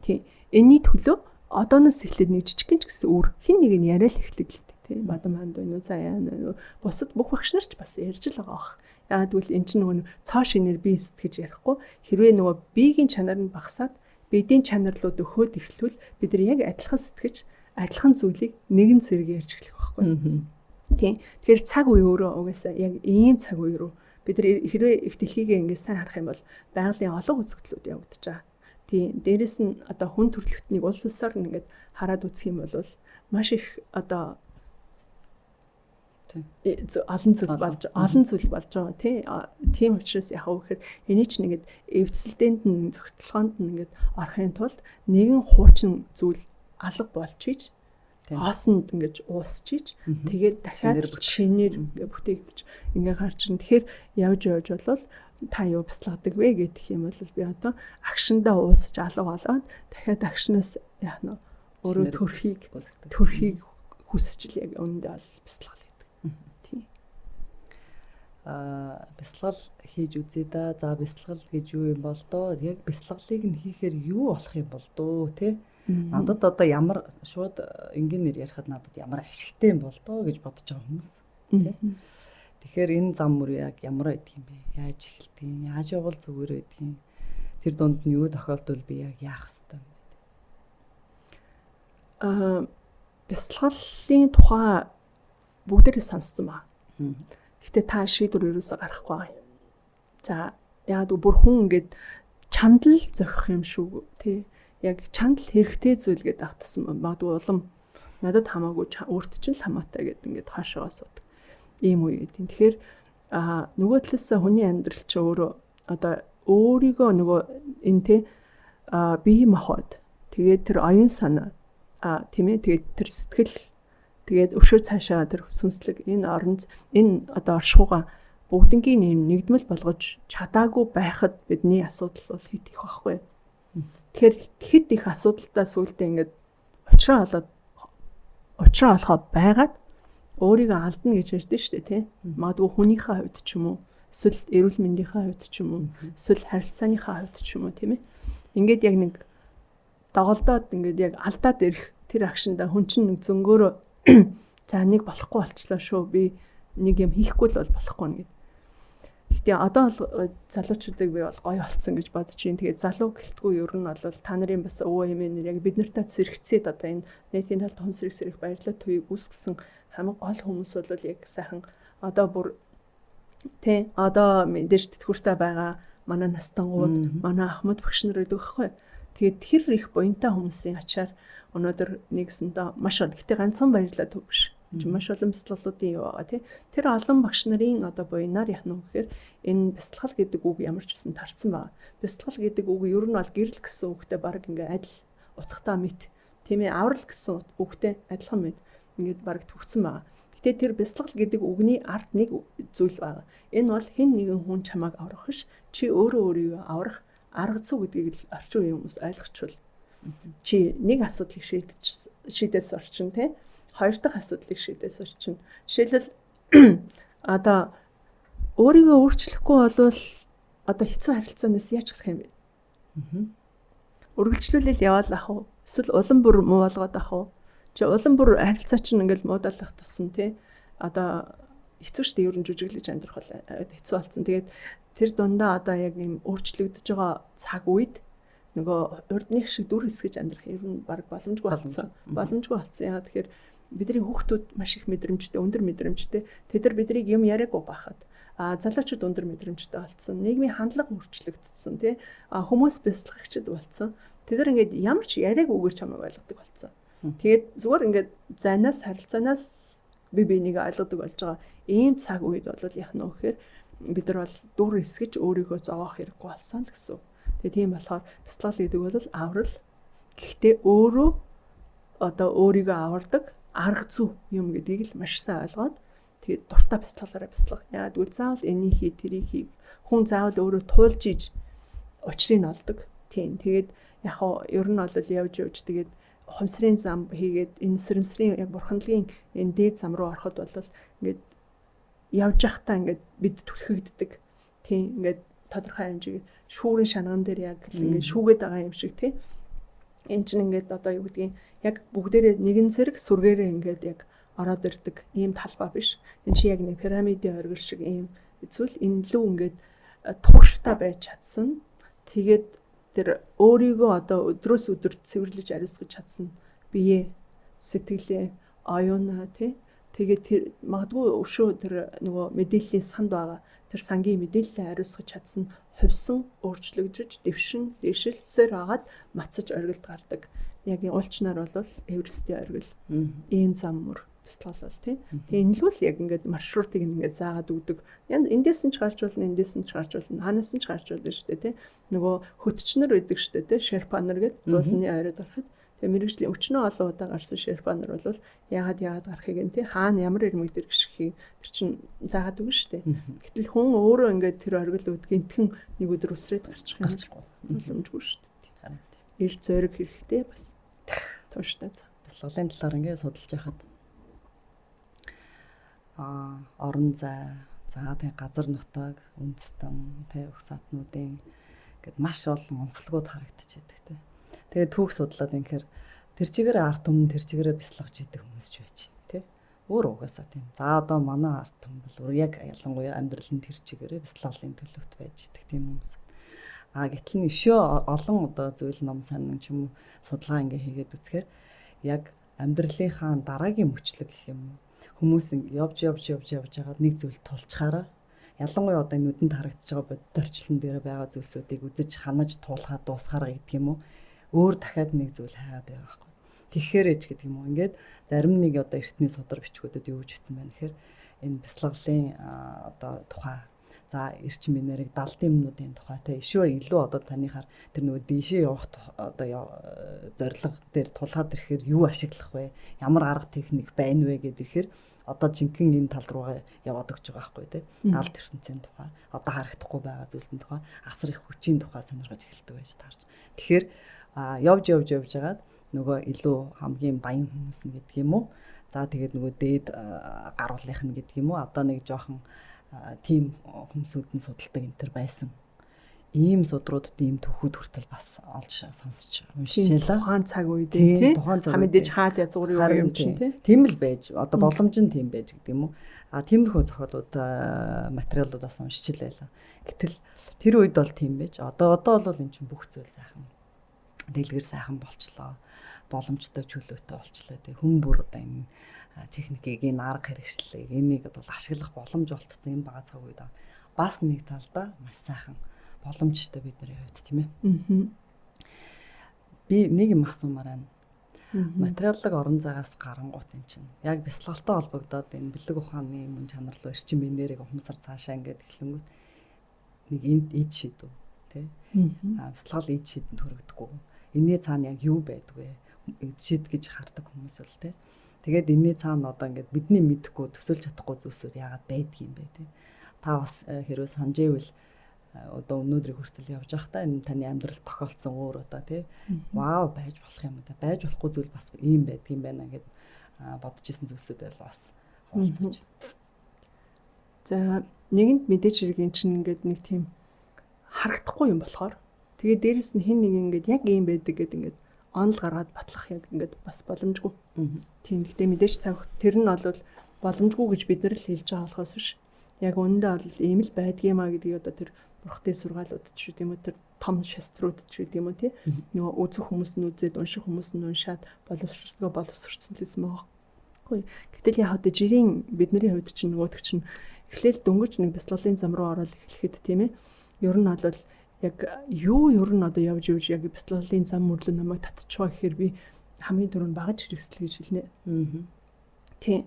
Тий. Энийний төлөө одооноос эхлээд нэг жижигхэн ч гэсэн үр хин нэг нь яриа л эхлэх л тий. Бадам ханд байна уу, заяа байна уу. Бусад бүх багш нар ч бас ярьж л байгаа бах. Яагад гэвэл эн чинь нөгөө цоо шинээр бие сэтгэж ярихгүй хэрвээ нөгөө биеийн чанар нь багасаад бидний чанарлууд өхөөд эхлвэл бид нар яг адилхан сэтгэж адилхан зүйлийг нэгэн зэрэг ярьж эхлэх байхгүй. Тийм. Тэгэхээр цаг үе өөрөө угаасаа яг ийм цаг үе рүү бид нар хэрвээ их дэлхийгээ ингээд сайн харах юм бол байгалийн олон үзэгдлүүд явагдаж байгаа. Тийм. Дээрэс нь одоо хүн төрөлхтнийг улс улсаар ингээд хараад үзэх юм бол маш их одоо олон зүйл болж байгаа тийм учраас яг үхээр эний ч нэгэд эвцэлдээнд нь зохицолгоонд нь ингээд орохын тулд нэгэн хуучин зүйл алга болж ийж хаоснд ингээд уусчиж тэгээд дахиад шинээр ингээд бүтээгдэж ингээд гарч ирнэ. Тэгэхээр явж болвол та юу бяцлагдаг вэ гэх юм бол би одоо агшиндаа уусаж алга болоод дахиад агшнаас яах нь өөрөө төрхийг хүсэж л яг өндөө бол бяцлал гэдэг. Тийм. Бяцлал хийж үзье да. За бяцлал гэж юу юм бол доо яг бяцлаглыг нь хийхээр юу болох юм бол доо тий. Надад одоо ямар шууд энгийнээр ярихад надад ямар ашигтай юм бол доо гэж бодож байгаа хүмүүс тий. Тэгэхээр энэ зам мөр яг ямар байдаг юм бэ? Яаж эхэлдэг юм? Яаж явбал зүгээр байдаг юм? Тэр дунд нь юу тохиолдвол би яг яах ёстой юм бэ? Бяцлаглалын тухай бүгдээрээ сонссон ба. Гэтэ та шийдвэр ерөөсөө гаргахгүй байгаа юм. За яагаад бүр хүн ингээд чандал зохих юм шүү тий. Яг чандал хэрэгтэй зүйл гэдэг автсан магадгүй улам надад хамаагүй өөрт чинь л хамаатай гэдэг ингээд хаашаа суудаг. Ийм үе гэдэг. Тэгэхээр нөгөө талаас хүний амьдрал чи өөрөө одоо өөрийгөө нөгөө энэ тий бие махбод тэгээд тэр оюун санаа тийм ээ тэгээд тэр сэтгэл тэгээд өвшөө цаашаа тэр сүнслэг энэ орон энэ одоо оршихуйга бүгднгийн нэгдмэл болгож чадаагүй байхад бидний асуудал бол хит их байхгүй. Тэгэхээр хит их асуудалтай сүултээ ингээд учраа олохоо байгаад өөрийгөө алдна гэж ярьдэн шүү дээ тий. Магадгүй хүнийхээ хувьд ч юм уу эсвэл эрүүл мэндийнхээ хувьд ч юм уу эсвэл харилцааныхаа хувьд ч юм уу тийм ээ. Ингээд яг нэг доголдоод ингээд яг алдаад ирэх тэр агшинда хүн чинь нэг зөнгөөрөө за нэг болохгүй болчлоо шүү би нэг юм хийхгүй л болохгүй нэгэд. Гэтэ одоо бол залуучуудыг би бол гоё болцсон гэж бодож байна. Тэгээд залуу гэлтгүй ер нь бол та нарын бас өвөө эмээнэр яг бид нартай зэрэгцээд одоо энэ нийтийн талд хүнсрэг сэрэх баярлалаа төвийг үүсгэсэн хамгийн гол хүмүүс бол яг сайхан одоо бүр тий одоо мэдээж тэтгэвртэй байгаа манай настангууд манай ахмад багш нар гэдэг байхгүй. Тэгээд тэр их буянтай хүмүүсийн ачаар өнөөдөр нэгсэндээ маш гэхдээ ганцхан баярлалаа төв биш. Маш олон бяцлаглуудын юу байгаа тий. Тэр олон багш нарын одоо буянаар яах нь гэхээр энэ бяцлал гэдэг үг ямар ч гэсэн тарцсан байгаа. Бяцлал гэдэг үг ер нь бол гэрэл гэсэн үгтэй баг ингээ адил утгатай мэт. Тийм ээ аврал гэсэн үгтэй адилхан мэт ингээд баг төгссөн байгаа. Гэтэ тэр бяцлал гэдэг үгний ард нэг зүйл байгаа. Энэ бол хэн нэгэн хүн чамайг аврах биш чи өөрөө өөрийгөө аврах арга зүй гэдгийг л орчин үеийн хүмүүс ойлгочвол чи нэг асуудлыг шийдээс орчин тий. Хоёр дахь асуудлыг шийдээс орчин. Жишээлбэл одоо өөрийгөө өөрчлөхгүй болвол одоо хэцүү харилцаанаас яаж гарах юм бэ? Үргэлжлүүлэл яваал ах уу? Эсвэл улам бүр муу болгоод ах уу? Чи улам бүр харилцаа чинь ингээл муудаалах тусам тий. Одоо хэцүү штэ ер нь жүжиглэж амьдрах бол хэцүү болсон. Тэгээд тэр дундаа одоо яг юм өөрчлөгдөж байгаа цаг үед нөгөө урдных шиг дүр хэсгэж амьдрах ер нь баг боломжгүй болсон. Боломжгүй болсон. Яагаад тэгэхээр бидний хүүхдүүд маш их мэдрэмжтэй, өндөр мэдрэмжтэй. Тэд нар биднийг юм яриаггүй байхад залуучууд өндөр мэдрэмжтэй болсон. Нийгмийн хандлага өөрчлөгдсөн, тий. Хүмүүс бяцлагчд болсон. Тэд нар ингээд ямар ч яриагүйгээр чамайг ойлгодог болсон. Тэгээд зүгээр ингээд зайнаас харилцаанаас биенийг ойлгодог болж байгаа. Ийм цаг үед бол яах нь вэ гэхээр бид нар бол дүр хэсгэж өөрийгөө зовоох хэрэггүй болсон л гэсэн. Тэгээ тийм болохоор бяцлал гэдэг бол аврал. Гэхдээ өөрөө одоо өөрийгөө авардаг арга зүй юм гэдгийг л маш сайн ойлгоод тэгээд дуртай бяцлагаараа бяцлах. Яагаад гэвэл заавал энийг хий тэрийг хий хүн заавал өөрөө туулж иж учрыг нь олдог. Тийм. Тэгээд яг хоо ер нь бол явж тэгээд ухамсарын зам хийгээд энэ сэрэмсрийн яг бурханлагын энэ дээд зам руу ороход бол ингээд явж явахдаа ингээд бид түлхэгддэг. Тийм. Ингээд тодорхой хэмжээгээр шүүрийн шанган дээр яг ингээд шүүгээд байгаа юм шиг тийм. Энд чинь ингээд одоо юу гэдгийг яг бүгдээрээ нэгэн зэрэг сүргээрээ ингээд яг ороод ирдэг ийм талбай биш. Энд чи яг нэг пирамидын оргил шиг ийм эсвэл энэ лүү ингээд тууштай байж чадсан. Тэгээд тэр өөрийгөө одоо өдрөөс өдөрт цэвэрлэж ариусгаж чадсан бие сэтгэлээ оюунаа тий. Тэгээд тэр магадгүй өшөө тэр нөгөө мэдээллийн санд байгаа тэр сангийн мэдээлэлээ ариусгаж чадсан хувьсан өөрчлөгдөж дэвшин дэшилсээр агаад мацаж оргилд гардаг. Яг энэ уулчнаар бол Эверестийн оргил ийм зам мөр бяцлал тий. Тэгээ энэ л яг ингээд маршрутыг ингээд заагаад өгдөг. Эндээс нь ч гарч болно, эндээс нь ч гарч болно, хаанаас нь ч гарч болно шүү дээ тий. Нөгөө хөтчнөр байдаг шүү дээ тий. Шерпа нар гэдэг уулны ойроод ороход. Тэгээ мэрэгжлийн өчнөө олон удаа гарсан шерпа нар бол яагаад гарахыг нь тий. Хаана ямар ирмэг дэр гიშхийг тэр чин заагаад өгнө шүү дээ. Гэтэл хүн өөрөө ингээд тэр оргил гинтхэн нэг өдөр өсрээд гарчих юм боломжгүй шүү дээ. Ир зориг хэрэгтэй бас. Тууштай. Бяцлагын талаар ингээд судалж байхад орон зай, за тэг газар нутаг, үндэстэн, тэг угсаатнуудын гэд маш олон онцлогуд харагдаж байдаг те. Тэгээд түүх судлаад инхээр тэр чигээр арт түмэн тэр чигээрээ бяцлагж идэг хүмүүс ч байж байна те. Өөр угаасаа тийм. За одоо манай арт түмэн бол яг ялангуяа амьдралын тэр чигээрээ бяцлаглалын төлөвт байж идэг тийм хүмүүс. Гэтэл нь өшөө олон одоо зүйл ном сонин ч юм уу судалгаа ингээ хийгээд үзэхээр яг амьдралынхаа дараагийн мөчлөг гэх юм уу хүмүүс явж байгаад нэг зүйл тулчхаараа ялангуяа одоо нүдэнд харагдаж байгаа бодит орчлон дээр байгаа зүйлсүүдийг үзэж ханаж туулахад дуусгаараа гэдэг юм уу өөр дахиад нэг зүйл хайгаад байгаа байхгүй. Тэгэхээр ээж гэдэг юм уу ингээд зарим нэг одоо эртний судар бичгүүдэд юу гэж хэлсэн байна гэхээр энэ бяцлаглалын одоо тухай за эрчим энерги далдын юмнуудын тухай те ишөө илүү одоо таныхаар тэр нөгөө дээшээ явах одоо зорилго дээр тулгаад ирэхээр юу ашиглах вэ? Ямар арга техник байна вэ гэдэг ирэхээр одоо жинхэнэ энэ тал руугаа яваад өгч байгаа байхгүй те. Далд ертөнцийн тухай, одоо харагдахгүй байгаа зүйлсийн тухай, асар их хүчийн тухай сонирхож эхэлдэг байж таарч. Тэгэхээр явж байгаад нөгөө илүү хамгийн баян хүмүүс нь гэдэг юм уу? За тэгээд нөгөө дээд гаруулынх нь гэдэг юм уу? Одоо нэг жоохон тийм хүмүүсүүд нь судалдаг энэ төр байсан. Ийм судруудад ийм төвхүүд хүртэл бас олж сонсч уншижээ. Тухайн цаг үед тийм хамидж хаад язгуурын юм чинь тийм л байж одоо боломж нь тийм байж гэдэг юм уу. Тиймэрхүү зохиолууд материалуудаас уншиж байлаа. Гэтэл тэр үед бол тийм байж. Одоо бол эн чинь бүх зүйл сайхан дэлгэр сайхан болчлоо. Боломжтой чөлөөтэй болчлоо. Тэг хүн бүр одоо энэ техникийг энэ арга хэрэгслийг энийг бол ашиглах боломж олдсон юм бага цаг үед бас нэг талдаа маш сайхан боломжтой бидний хувьд тийм ээ. Би нэг юм асуумаар байна. Материаллык орон зайгаас гарангуут энэ чинь яг бяцлагалтай холбогдоод энэ бэлэг ухааны мөн чанар руу эрчим энерги ухамсар цаашаа ингээд эхлэнгүүт нэг эд шийдв тий. Бяцлагал эд шийдэнд хүрэгдэхгүй. Энийн цаана яг юу байдгүй эд шийд гэж хардаг хүмүүс бол тий. Тэгээд энэний цаана одоо ингээд бидний мэдэхгүй төсөлж чадахгүй зүйлсүүд яагаад байдгийм бэ те. Та бас хэрвээ санаж ивэл одоо өнөөдрийг хүртэл явж байхдаа энэ таны амьдралд тохиолдсон өөр одоо те. Вау байж болох юм да. Байж болохгүй зүйл бас ийм байдгийм байна гэд бодож исэн зүйлсүүд байл бас хаалцаж. За нэгэнд мэдээж хэрэг эн чинь ингээд нэг тийм харагдахгүй юм болохоор тэгээд дээрэс нь хин нэг ингээд яг ийм байдаг гэд ингээд онл гаргаад батлах яг ингээд бас боломжгүй. Тийм гэхдээ мэдээж цаг тэр нь бол боломжгүй гэж бид нар л хэлж байгаа болохоос биш. Яг үүндээ бол ийм л байдгиймаа гэдгийг одоо тэр бурхтын сургаалууд ч гэдэг юм уу тэр том шаструуд ч гэдэг юм уу тий. Нөгөө үзэх хүмүүс нь үзээд унших хүмүүс нь уншаад боловсрцсан гэсэн байгаа. Гэтэл яг одоо жирийн бидний хувьд чинь нөгөөдөг чинь эхлээл дөнгөж нэг бяцлаглалын зам руу ороод эхлэхэд тийм ээ. Ер нь бол яг юу ер нь одоо явж яг бяцлаглалын зам мөрлөө намайг татчихваа гэхээр би хамгийн түрүүнд багаж хэрэгсэл гэж хэлнэ. Тийм.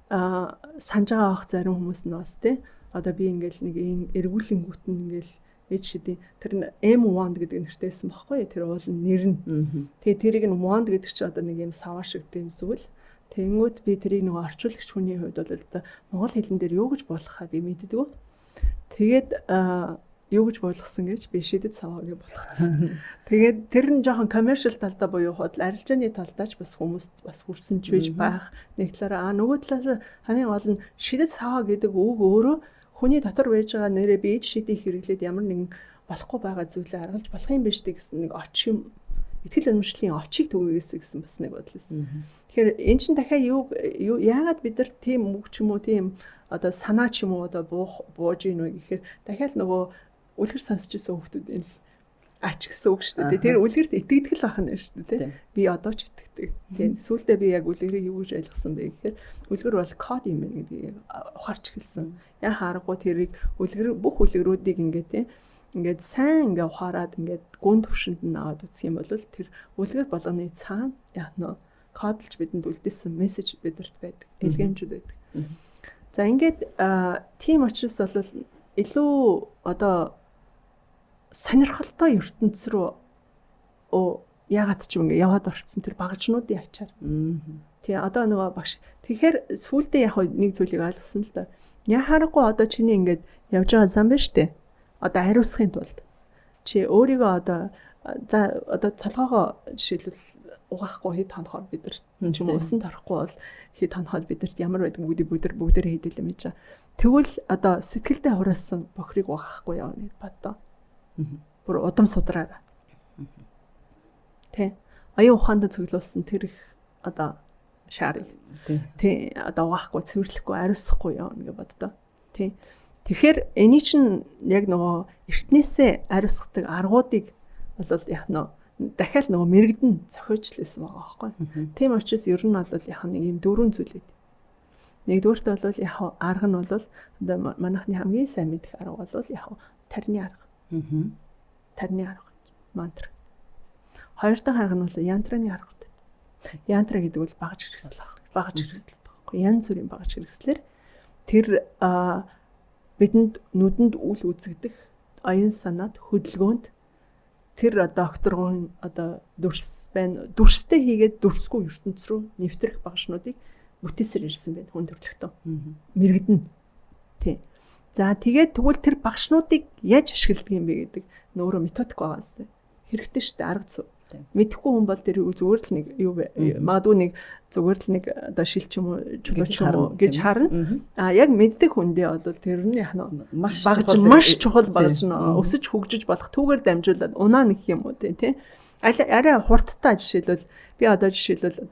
Санаж байгаа ах зарим хүмүүс нь бас тий. Одоо би ингээл нэг эргүүлэнгүүт нь ингээл Эд шидийн тэр M1 гэдэг нэртэйсэн баггүй тэр уул нэр нь. Тэгээ тэрийг нь wand гэдэг чинь одоо нэг юм саваа шиг тийм зүйл. Тэнгүүд би тэрийг нөгөө орчуулагч хүний хувьд бол одоо монгол хэлэн дээр юу гэж болгохаа би мэддэг. Тэгээд юу гэж болгосон гэж би шидэд саваа гэж болгосон. Тэгээд тэр нь жоохон commercial талдаа буюу худал арилжааны талдаач бас хүмүүст бас хүрсэн ч байж байх. Нэг талаараа нөгөө талаараа хамгийн гол нь шидэд саваа гэдэг үг өөрөө хүний дотор байж байгаа нэрээ би шидийг хэрэглээд ямар нэгэн болохгүй байгаа зүйлээ аргалж болох юм биш гэсэн нэг оч юм итгэл үнэмшлийн очийг түгээгээсэй гэсэн бас нэг бодол байсан. Тэгэхээр эн чинь дахиад юу яагаад бид нар тийм үг ч юм уу тийм одоо санаа ч юм уу одоо бууж ийн вэ гэхээр дахиад нөгөө үлгэр сонсч ирсэн хүмүүс энэ ач гэсэн үг шүү дээ. Тэр үлгэрт итгэдэг л байх нь шүү дээ. Би одоо ч итгэдэг. Тийм сүүлдээ би яг үлгэрийг юу гэж ойлгосон бэ гэхээр үлгэр бол код юм байна гэдгийг ухаарч эхэлсэн. Яа харахгүй тэрийг бүх үлгэрүүдийг ингээд сайн ингээ ухаарад ингээд гүн төвшөнд нь аваад үзэх юм бол тэр үлгэр болгоны цаана яах нь кодлж бидэнд үлдээсэн мессеж бидэрт байдаг. Илгээмжүүд байдаг. За ингээд тийм учраас бол илүү одоо сонирхолтой ертөнц рүү яагаад ч юм ингээ яваад орцсон тэр багажнуудын ачаар. Тэгээ одоо нөгөө багш тэгэхээр сүүлдээ яг нэг зүйлийг ойлгосон л да. Яхаарахгүй одоо чиний ингээд явж байгаа зам биш үү? Одоо хариуцахын тулд чи өөрийгөө одоо толгоогоо жишээлбэл угаахгүй хэд хонохоор бид нар ч юм уу усан тарахгүй бол хэд хонохоор бидэрт ямар байдаг бүгдээрээ хэдэл юм жаа. Тэгвэл одоо сэтгэлдээ хураасан бохрыг угаахгүй явна гэд боддоо. Бүр удам судраараа. Тэ. Аюу ухаанд цоглуулсан тэр их одоо шаарыг. Тэ. Одоо угаахгүй цэвэрлэхгүй ариусахгүй явна гэж боддоо. Тэ. Тэгэхээр эний чинь яг нөгөө эртнээсээ ариусгадаг аргуудыг бол яг дахиад нөгөө мэрэгдэн зохиож лээсэн байгаа байхгүй. Тийм учраас ер нь бол яг нэг юм дөрвөн зүйл байдаг. Нэгдүгээрт бол яг арга нь бол одоо манайхны хамгийн сайн мэдэх арга бол яг тарны арга. Тарны арга мантра. Хоёр дахь арга нь бол янтраны арга. Янтра гэдэг бол багаж хэрэгсэл баг. Багаж хэрэгсэл байхгүй. Янз бүрийн багаж хэрэгслэр тэр бидэнд нүдэнд үл үзэгдэх оюун санаад хөдөлгөөнд тэр докторгын дүрс байна. Дүрстэй хийгээд дүрсгүй ертөнц рүү нэвтрэх багшнуудыг бүтээсээр ирсэн байна хүн төрөлхтөө. Мэрэгдэн. Тий. За тэгээд тэгвэл тэр багшнуудыг яаж ашигладаг юм бэ гэдэг нөөрэ методик байгаа юм байна. Хэрэгтэй шүү дээ арга зүй. Мэдхгүй хүн бол тэр зүгээр л нэг юу вэ? Магадгүй нэг зүгээр л нэг шил ч юм уу чулууч юм уу гэж харна. Яг мэддэг хүндээ бол тэр нь яг маш чухал багж нь өсөж хөгжиж болох түүгээр дамжуулаад унаа нэг юм уу тий. Арай хурдтай жишээлбэл би одоо жишээлбэл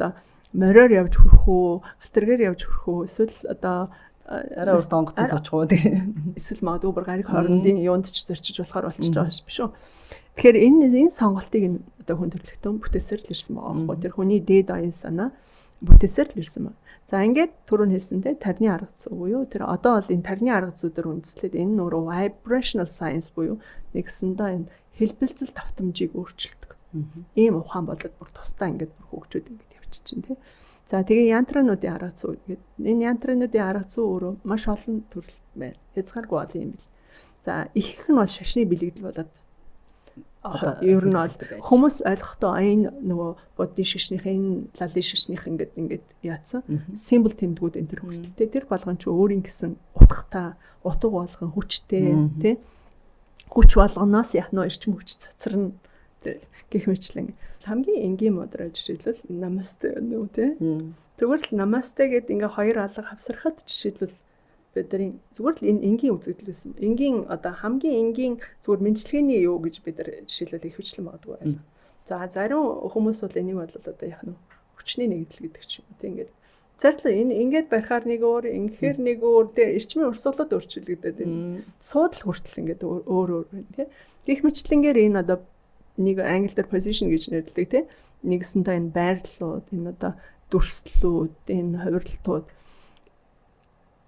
мориор явж хөрөх үү, алтэргээр явж хөрөх үү, эсвэл арай урд онгоцсон суучих уу тий. Эсвэл магадгүй бүр гариг хоорондын юунд ч зорчиж болохоор болчихж байгаа биш үү? Тэгэхээр энэ сонголтыг хүн төрөлхтөн бүтээсээр л ирсэн байгаа байхгүй. Тэр хүний дээд оюун санаа бүтээсээр л ирсэн байна. За ингээд түрүүн хэлсэнтэй тарны арга зүй буюу тэр одоо бол энэ тарны арга зүйдээр үндэслээд энэ нөр vibrational science буюу нэгсэндээ энэ хэлбэлцэл давтамжийг өөрчилдөг. Ийм ухаан болоод бүр тусдаа ингээд бүр хөгжөөд ингээд явчихчинь тий. За тэгээ янтрануудын арга зүй гэдэг. Энэ янтрануудын арга зүй өөрөө маш олон төрөл байна. Хязгааргүй олон юм бил. За их нь бол шашны бэлэгдэл болоод ер нь бол хүмүүс ойлгохдоо энэ нөгөө бодийн шишнийх энэ лалын шишнийх ингээд яатсан символ тэмдгүүд энэ төр хүртэлтэй тэр болгон ч өөрийн гэсэн утгатай утга болгон хүчтэй тий хүч болгоноос яг нөө эрчим хүч цацарна гэх мэтлэн хамгийн энгийн модра жишээлбэл намасте нүү тий зүгээр л намасте гэдэг ингээ хоёр алга хавсархад жишээлбэл бидний зүгээр л энэ энгийн үзэгдэл байсан. Энгийн хамгийн энгийн зүгээр мэдлэгээний юу гэж бид нар жишээлбэл их хүчлэн магадгүй байна. За зарим хүмүүс бол энийг бол яг нь хүчний нэгдэл гэдэг ч юм уу тийм ингээд зарлаа энэ ингээд барихаар нэг өөр ингэхээр нэг өөр тийм эрчмийн урсгалууд өөрчлөгдөд байна. Суудал хүртэл ингээд өөр байна тийм. Гэх мэтлэнгээр энэ нэг англи дээр position гэж нэрлэдэг тийм. Нэгсэнтэй энэ байрлалууд энэ дүрслэлүүд энэ хувирлтууд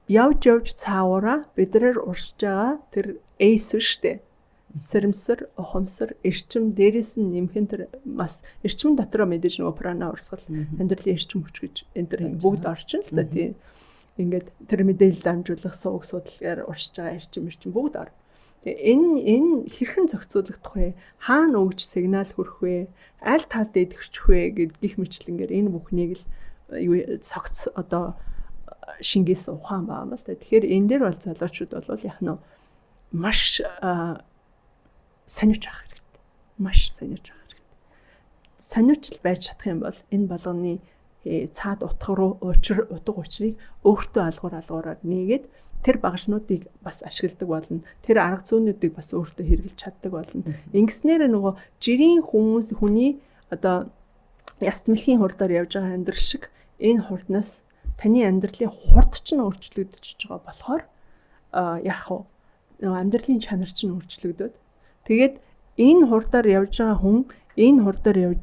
явж цаавараа бидрээр урсж байгаа тэр эйс штэ. Сэрэмсэр, ухамсар, эрчим дээрээс нь нэмхэн тэр бас эрчим дотроо мэдээж нөгөө прана урсгал амьдралын эрчим хүч гэж энэ тэр бүгд орчин л та тийм. Ингээд тэр мэдээлэл дамжуулах сууг судалгаар урсж байгаа эрчим бүгд ор. Энэ хэрхэн зохицуулагдах вэ? Хаана өгч сигнал хүрэх вэ? Аль талд идэгч вэ гэдгийх мэтлэнгээр энэ бүхнийг л цогц одоо шингээс ухаан байгаа юм л та. Тэгэхээр энэ дээр бол залуучууд бол яг нь маш сониуч авах хэрэгтэй. Маш сониуч авах хэрэгтэй. Сониучл байж чадах юм бол энэ болгоны цаад утга руу утга учирыг өөртөө алгуураар нээгээд тэр багшнуудыг бас ашигладаг болно. Тэр арга зүйнүүдийг бас өөртөө хэрэгжилж чаддаг болно. Ингэснээр нөгөө жирийн хүний одоо яст мэлхийн хурдаар явж байгаа амьдрал шиг энэ хурднаас таны амьдралын хурд ч нь өөрчлөгдөж байгаа болохоор яг нөгөө амьдралын чанар ч нь өөрчлөгдөд. Тэгээд энэ хурдаар явж байгаа хүн энэ хурдаар явж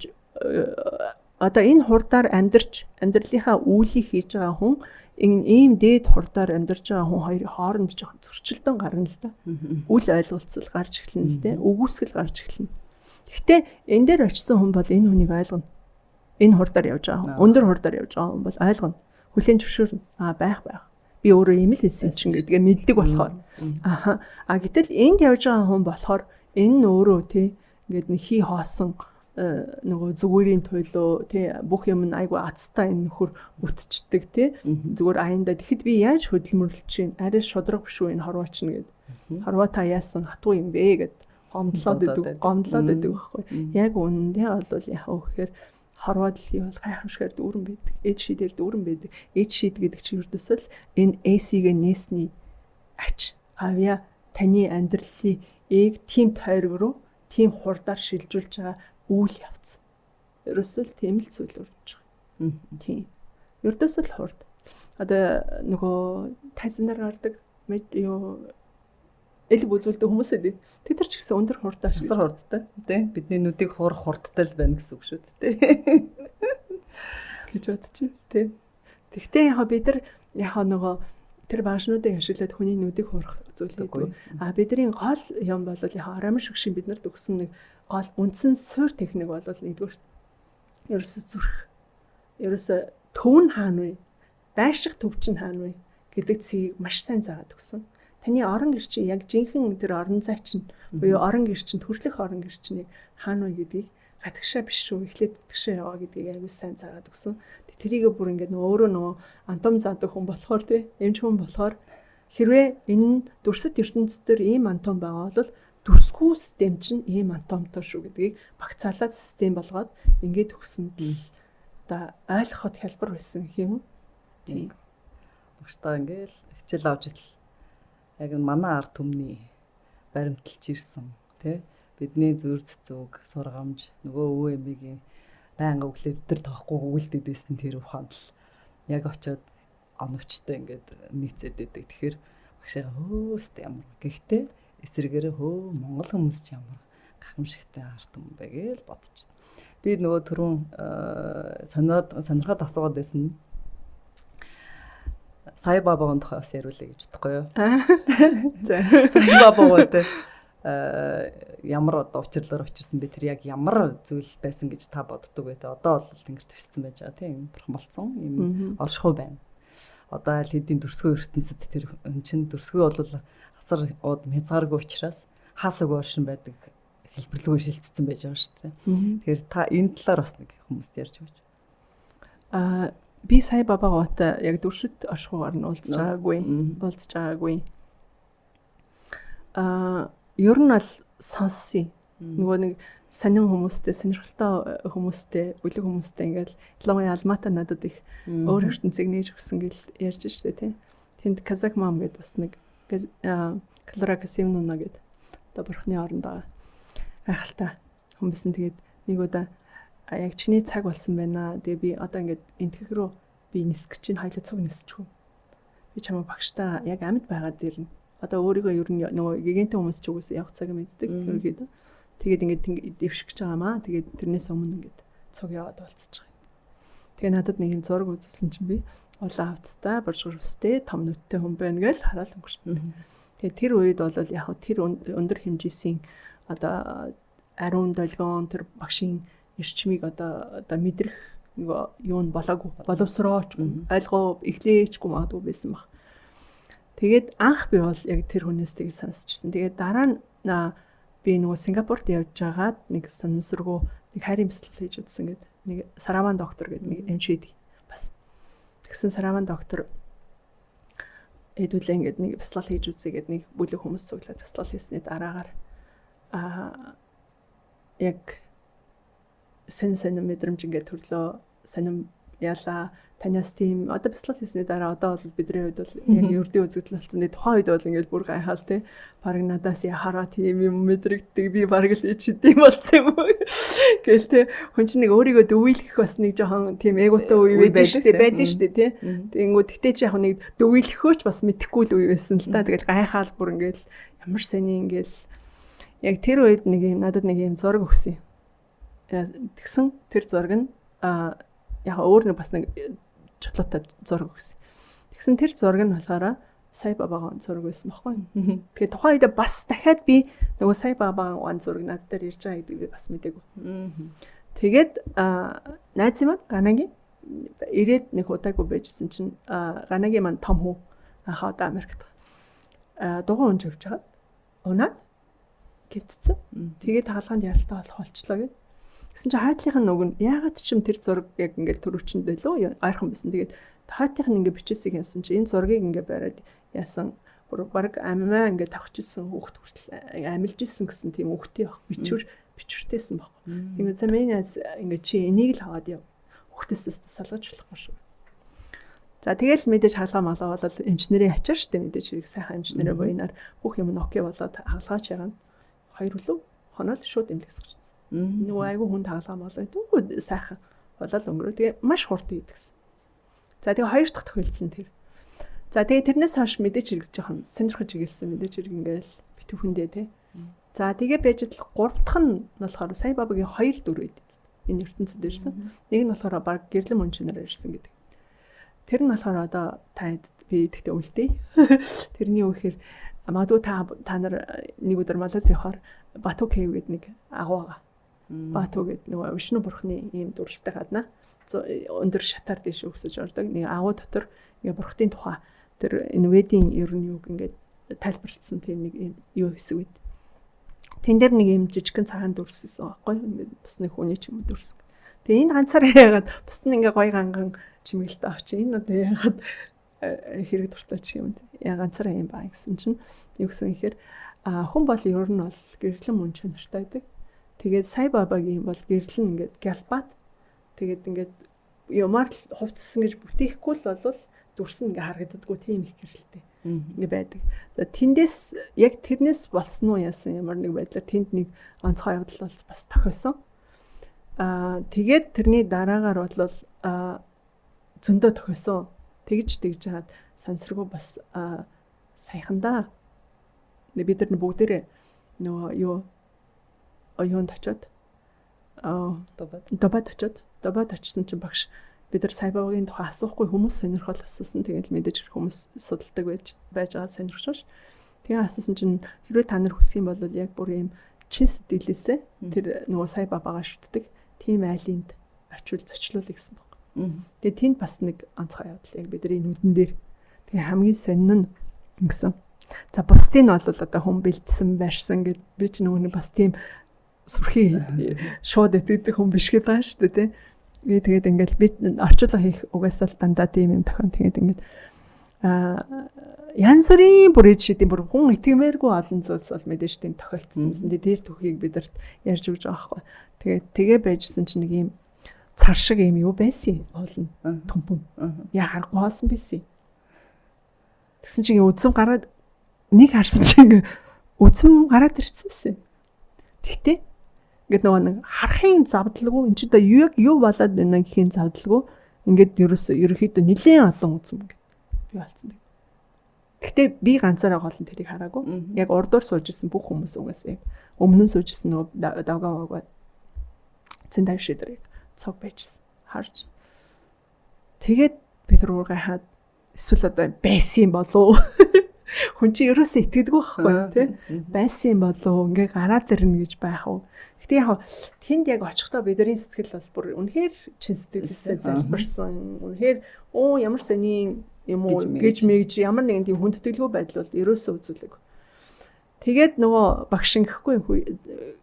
одоо энэ хурдаар амьдралынхаа үйлийг хийж байгаа хүн ийм дээд хурдаар амьдарч байгаа хүн хоёрын хооронд жоохон зөрчилдөөн гарна л да. Үл ойлголцол гарч эхэлнэ л дээ. Үгүйсгэл гарч эхэлнэ. Гэхдээ энэ дээр очисон хүн бол энэ хүнийг ойлгоно. Энэ хурдаар явж байгаа хүн, өндөр хурдаар явж байгаа хүн бол ойлгоно. Хүлээн зөвшөөрнө. Байх. Би өөрөө ийм л хэлсэн чинь гэдгээ мэддэг болохоор. Гэтэл энд явж байгаа хүн болохоор энэ нь өөрөө ингээд нэг хий хоосон нөгөө зүгээрийн туйлоо бүх юм нь айгүй азтай энэ нөхөр үтчдэг зүгээр аяндаа тэгэхэд би яаж хөдөлмөрлөж чинь арай шудраг биш үү энэ хорвооч нь гэд хорвоо та яасан хатуу юм бэ гэд гомдлоод идэг байхгүй яг үнэндээ бол яах вэ гэхээр хорвоо дэлхий бол гайхамшигар дүүрэн байдаг эд шидээр дүүрэн байдаг эд шид гэдэг чинь ердөөсөө л энэ AC-гээ нээсний ач гавья таны амьдралын тийм тойрог руу тийм хурдаар шилжүүлж байгаа үйл явц. Ерөөсөө л тийм л зүйл үрж байгаа. Тийм. Ерөөсөө л хурд. Одоо нөгөө тайзнаар гардаг эл бүзүүлдэг хүмүүс эд. Тэд нар ч гэсэн өндөр хурдтай хурдтай тий. Бидний нүдийг хуурах хурдтай л байна гэсэн үг шүү дээ. Гэж бодчих тий. Тэгтээ яг бид нар яг нөгөө тэр багшнуудыг ашиглаад хүний нүдийг хуурах зүйл гэдэг. Бидний гол юм бол яг арамш шүгшин бид нарт өгсөн нэг гол үндсэн суур техник бол нэгдүгээр ерөөсө зүрх. Ерөөсө төв нь хаана вэ? Байших төв чинь хаана вэ гэдэг цэгийг маш сайн заагаад өгсөн. Таны орон гэр чинь яг жинхэнэ тэр орон зай чинь буюу орон гэр чинь төрлөх орон гэр чинь хаана вэ гэдгийг гадагшаа биш шүү эхлээд татгшаа яваа гэдгийг аягүй сайн заагаад өгсөн. Тэрийгэ бүр ингээд өөрөө нөгөө антом заадаг хүн болохоор эмч хүн болохоор хэрвээ энэ дүрсэт ертөнцийн ийм антом байгаа бол дүрсгүй систем чинь ийм антомтой шүү гэдгийг багцаалаад систем болгоод ингээд өгсөн. Одоо ойлгоход хялбар байсан гэх юм уу? Тийм. Багштай ингээл хичээл авч итл яг манай ард түмний баримталж ирсэн тий бидний зүрх зүг сургамж нөгөө өвөө эмигийн байнга өглөө өдөр тоохгүй өгүүлдэдсэн тэр ухаанд л яг очиод оновчтой ингээд нийцээд идэг. Тэгэхээр багшаа хөөст ямар гэхдээ эсэргээрээ Монгол хүмүүс ч ямар гахамшигтай ард түмэн бэ гэж бодчих. Би нөгөө түрүүн сонирхоод асуугаад байсан. Сая бабагийн тухай бас яриулъя гэж бодохгүй юу? За. Сая бабагууд ямар одоо учирлаар очирсан бэ? Тэр яг ямар зүйл байсан гэж та боддог вэ? Одоо бол тэнгэр твшсэн байж байгаа тийм бурхан болсон. Ийм оршихуй байна. Одоо аль хэдийн дүрсгүй ертөнцид тэр чинь дүрсгүй бол асар ууд хязгааргүй учраас хаасаг оршин байдаг хэлбэрлэгөө шилжсэн байж байгаа шүү дээ. Тэгэхээр та энэ талаар бас нэг хүмүүст ярьж өгөөч. Би сая бабагаатай яг дүршит оршихуйгаар нь уулзж байгаагүй. Ер нь бол сонсъё. Нөгөө нэг сонин хүмүүстэй, сонирхолтой хүмүүстэй, бүлэг хүмүүстэй ингээл логын алмаатай надад их өөр ертөнцийг нээж өгсөн гэл ярьж штэ тий. Тэнд Казак мам гэдээ бас нэг Клара Касимнуна гэдэг одоо бурхны оронд байгаа. Гайхалтай хүн бисэн тэгээд нэг удаа яг чиний цаг болсон байна. Тэгээ би одоо ингээд энтгэх рүү би нисгэж чинь хоёлоо цуг нисчихв. Би чамаа багштай яг амьд байгаад ирнэ. Одоо өөрийгөө ер нь нөгөө гигантын хүмүүс ч үгүйс явах цаг мэддэг ерөөдөө. Тэгээд ингээд дэвших гэж байгаамаа. Тэгээд тэрнээс өмнө ингээд цуг яваад болцож байгаа. Тэгээ надад нэг юм зураг үзүүлсэн чинь би улаан хавцтай, боржгор өстэй, том нүдтэй хүн байна гэж хараад өнгөрсөн. Тэгээ тэр үед бол яг тэр өндөр хэмжээсийн одоо ариун долгион тэр багшийн эрчмийг одоо мэдрэх нөгөө юу нь болоогүй боловсрооч ойлгоо эхлээчгүй магадгүй байсан баг. Тэгээд анх би бол яг тэр хүнээс тийг сонсчихсан. Тэгээд дараа нь би нөгөө Сингапурт явж байгаад нэг санамсаргүй нэг хайрын бяцлал хийж үзсэн гэдэг. Нэг Сараван доктор гэдэг нэг эмчид бас. Тэгсэн Сараван доктор хэдүүлээ ингээд нэг бяцлал хийж үзье гэдэг нэг бүлэг хүмүүс цуглаад бяцлал хийсний дараагаар яг сэн мэдрэмж ингээд төрлөө сонирм яла танаас тийм одоо бяцлал хийсний дараа одоо бол бидний хувьд бол яг ердийн үзэгдэл болсон. Тухайн үед бол ингээд бүр гайхал тий. Бараг надаас хараа тийм юм мэдрэгддэг би бараг л ичдэм болсон юм уу гэл тий. Хүн чинь нэг өөрийгөө дөвөөлөх бас нэг жоохон тийм эготой үе байдаг шүү дээ тий. Тэнгүүд гэтээ чи яг нэг дөвөөлөхөөч бас мэдэхгүй л үе байсан л та. Тэгэл гайхал бүр ингээд ямар сони ингээд яг тэр үед нэг юм надад нэг юм зураг өгсөн. Тэгсэн тэр зураг нь яг өөр нэг бас нэг чулуутай зураг өгсөн. Тэгсэн тэр зураг нь болохоор Сай Бабагийн зураг байсан байхгүй. Тэгэхээр тухайн үед бас дахиад би нөгөө Сай Бабагийн зураг надад дээр ирж байгаа гэдгийг би бас мэдээгүй. Тэгээд найз юм Ганагийн ирээд нэг удаагүй байжсэн чинь Ганагийн маань том хүү анхаа удаа Америкт дугуй унж явж байгаа. Унаад гівцсэн. Тэгээд хаалганд яралтай болох болчлоо гэд. Гэсэн чи хаатлынх нь нөгөө яагаад ч юм тэр зураг яг ингээд төрөвчөнд байлоо ойрхон байсан. Тэгээд хаатлынх нь ингээд бичээсийг яасан чи энэ зургийг ингээд бариад яасан баг аммаа ингээд тавхчихсан хүүхд хүртэл амилж исэн гэсэн тийм хүүхдийн баг бичвэртэйсэн баг. Тэгээд за миний ингээд чи энийг л хаваад яв. Хүүхдээсээс салгаж болохгүй шүү. За тэгэл мэдээж хаалгаа малаа болол инженерийн ачаар штэ мэдээж хэрэг сайхан инженерийн буйнаар бүх юм нь окей болоод хаалгаач ягаад 2 өдөр хоноод шууд имлэгс гарсан. Нөгөө айгүй хүн таглаа молоо дүү сайхан болол өнгөрөө. Тэгээ маш хурд идэгсэн. За тэгээ хоёр дахь тохиолдол нь тэр. За тэгээ тэрнээс хойш мэдээж хэрэг жоохон сонирхож игэлсэн мэдээж хэрэг ингээл битүүхэндээ тий. За тэгээ байж л гурав дахь нь болохоор Сай Бабагийн 2 дүр байд. Энэ ертөнцид ирсэн. Нэг нь болохоор баг гэрлэн мөнчнөр ирсэн гэдэг. Тэр нь болохоор одоо та би тэгтээ үлдээ. Тэрний үхээр магадгүй та нар нэг өдөр Малайз явахаар Бату Кев гэдэг нэг агуу байгаа. Бату гэдэг нөгөө Вишну бурхны ийм дүрстэй гадна өндөр шатаар дэш өгсөж ордог. Нэг агуу дотор ингээ бурхтын тухай тэр энэ ведийн ер нь юуг ингээд тайлбарлсан тийм нэг юм юу хэсэг үед. Тэн дээр нэг юм жижигхэн цагаан дүрссэн байхгүй ингээд бас нэг хүний ч юм уу дүрс. Тэгээ энэ ганцаараа яагаад бусд нь ингээ гой ганган чимэглэлтэй авч энэ одоо яагаад хэрэг дуртай ч юм. Яа ганцаараа юм баа гэсэн чинь юу гэсэн ихээр хүн бол ер нь бол гэрлэн мөн чанартай байдаг. Тэгээд Сай Бабагийн бол гэрлэн ингээд галбат тэгээд ингээд юмар хувцсан гэж бүтээхгүй л болвол дүрс нь ингээ харагддаггүй тийм их гэрэлтэй ингээ байдаг. Тэндээс яг тэрнээс болсон уу яасан ямар нэг байдлаар тэнд нэг онцгой явдал бол бас тохиосон. Тэгээд тэрний дараагаар бол зөндөө тохиосон. Тэгж хаад сансргүй бас саяхандаа бид нар бүгдээрээ нөгөө юунд очиод добад очсон чинь багш бид нар Сай Бабагийн тухай асуухгүй хүмүүс сонирхол асуусан. Тэгээд мэдээж хүмүүс судалдаг байж байгаа сонирхож. Тэгээ асуусан чинь хэрвээ та нар хүсэх юм бол яг бүр юм чин сэтгэлээсээ тэр нөгөө Сай Бабагаа шүтдэг тийм айлынд очивол зочлуулъя гэсэн баг. Тэгээ тэнд бас нэг онцгой явдал яг бидний нүдэн дээр. Тэгээ хамгийн сонин нь гэсэн. За бусдын нь бол одоо хүн бэлдсэн байрсан гэд би ч нөгөө бас тийм сүрхий шууд итгэдэг хүн биш гэдэг байгаа шүү дээ тий. Би тэгээд ингээл би орчуулга хийх угаасаа л дандаа тийм юм тохион тэгээд ингээд янз бүрийн бүрээд шидэм бүр хүн итгэмээргүй олон зүйлс бол мэдээж тийм тохиолдсон юмсан. Тэгээд дээр төхийг бидэрт ярьж өгч байгаа байхгүй. Тэгээ байжсэн чинь нэг юм цар шиг юм юу байсан болно томпон. Яа харахгүй хоосон байсан. Тэгсэн чинь үзэм гараад нэг харсан чинь үзэм гараад ирсэн байсан. Тэгтээ ингээд нөгөө нэг харахын завдалгүй энэ ч одоо юу болоод байна гэхийн завдалгүй ингээд ерөөхдөө нэлээд олон үзэм ингээд би болцсон. Гэхдээ би ганцаараа голон тэрийг хараагүй. Яг урдуур суужсэн бүх хүмүүс угаасаа яг өмнө нь суужсэн нөгөө давгаа цэнтэй шийдэр цог байжсэн. Харж. Тэгээд бид рүү гайхаад эсвэл одоо байсан болов. Хүн чинь ерөөсөө итгэдэггүй байхгүй тий. Байсан болов ингээ гараад ирнэ гэж байх уу. Гэтэ яг тэнд яг очихдоо бидний сэтгэл бол бүр үнэхээр чин сэтгэлээсээ залбирсан. Үнэхээр ямар сони юм уу гэж мэгж ямар нэгэн тийм хүндэтгэлгүй байдал бол ерөөсөө үзүүлэг. Тэгээд нөгөө багш ингэхгүй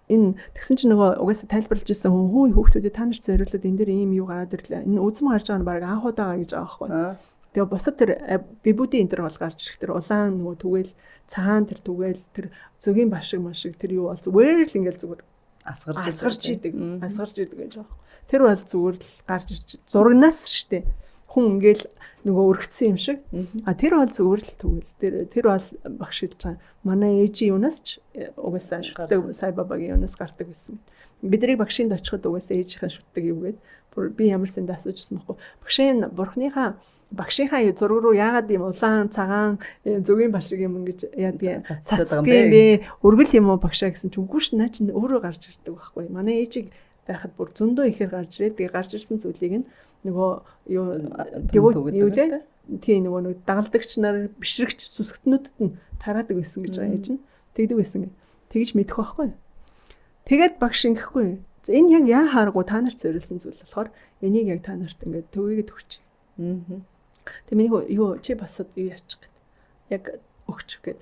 энэ тэгсэн чинь нөгөө угаасаа тайлбарлаж ирсэн хүн хүүхдүүдэд та нарт зориулаад энэ дэр ийм юу гараад ирлээ. Энэ үзм гарч байгаа нь баг анхудаага гэж байгаа байхгүй. Тэгээ босод тэр бибүүдийн энэ төр бол гарч ирэх тэр улаан нөгөө түгээл цагаан тэр түгээл тэр зөгийн башиг машиг тэр юу бол зүгээр л ингээл зүгээр асгарч идэг гэж байгаа. Тэр бол зүгээр л гарч ирж зурагнаас штэ хүн ингээл нөгөө өргөцсөн юм шиг. Тэр бол зүгээр л түгээл тэр бол багш хэлж байгаа. Манай ээжийн юунаас ч угаасаа шүтдэг сай бабагийн юунаас гардаг байсан. Бидний багшинд очиход угаасаа ээжийнхээ шүтдэг юу гээд би ямар сэнд асуужсэн байхгүй. Багшийнхаа зураг руу яагаад юм улаан цагаан зөгийн башиг юм ингэж яадгийг цацдаг юм бэ? Өргөл юм уу багшаа гэсэн чинь үгүй ш наа чинь өөрөө гарч ирдэг байхгүй. Манай ээжийг байхад бүр зөндөө ихээр гарч ирээд тэгээ гарч ирсэн зүйлийг нөгөө юу лээ? Тийм нөгөө дагалдагч нар бишрэгч сүсгтнүүдэд нь тараадаг байсан гэж байгаа ээж нь. Тэгдэг байсан. Тэгж мэдэх байхгүй. Тэгээд багш ингэхгүй. Энэ яг яа хааргуу та нарт зориулсан зүйл болохоор энийг яг та нарт ингээд төгөөд өгч. Тэг миний юу чи басад юу яачих гээд яг өгчих гээд.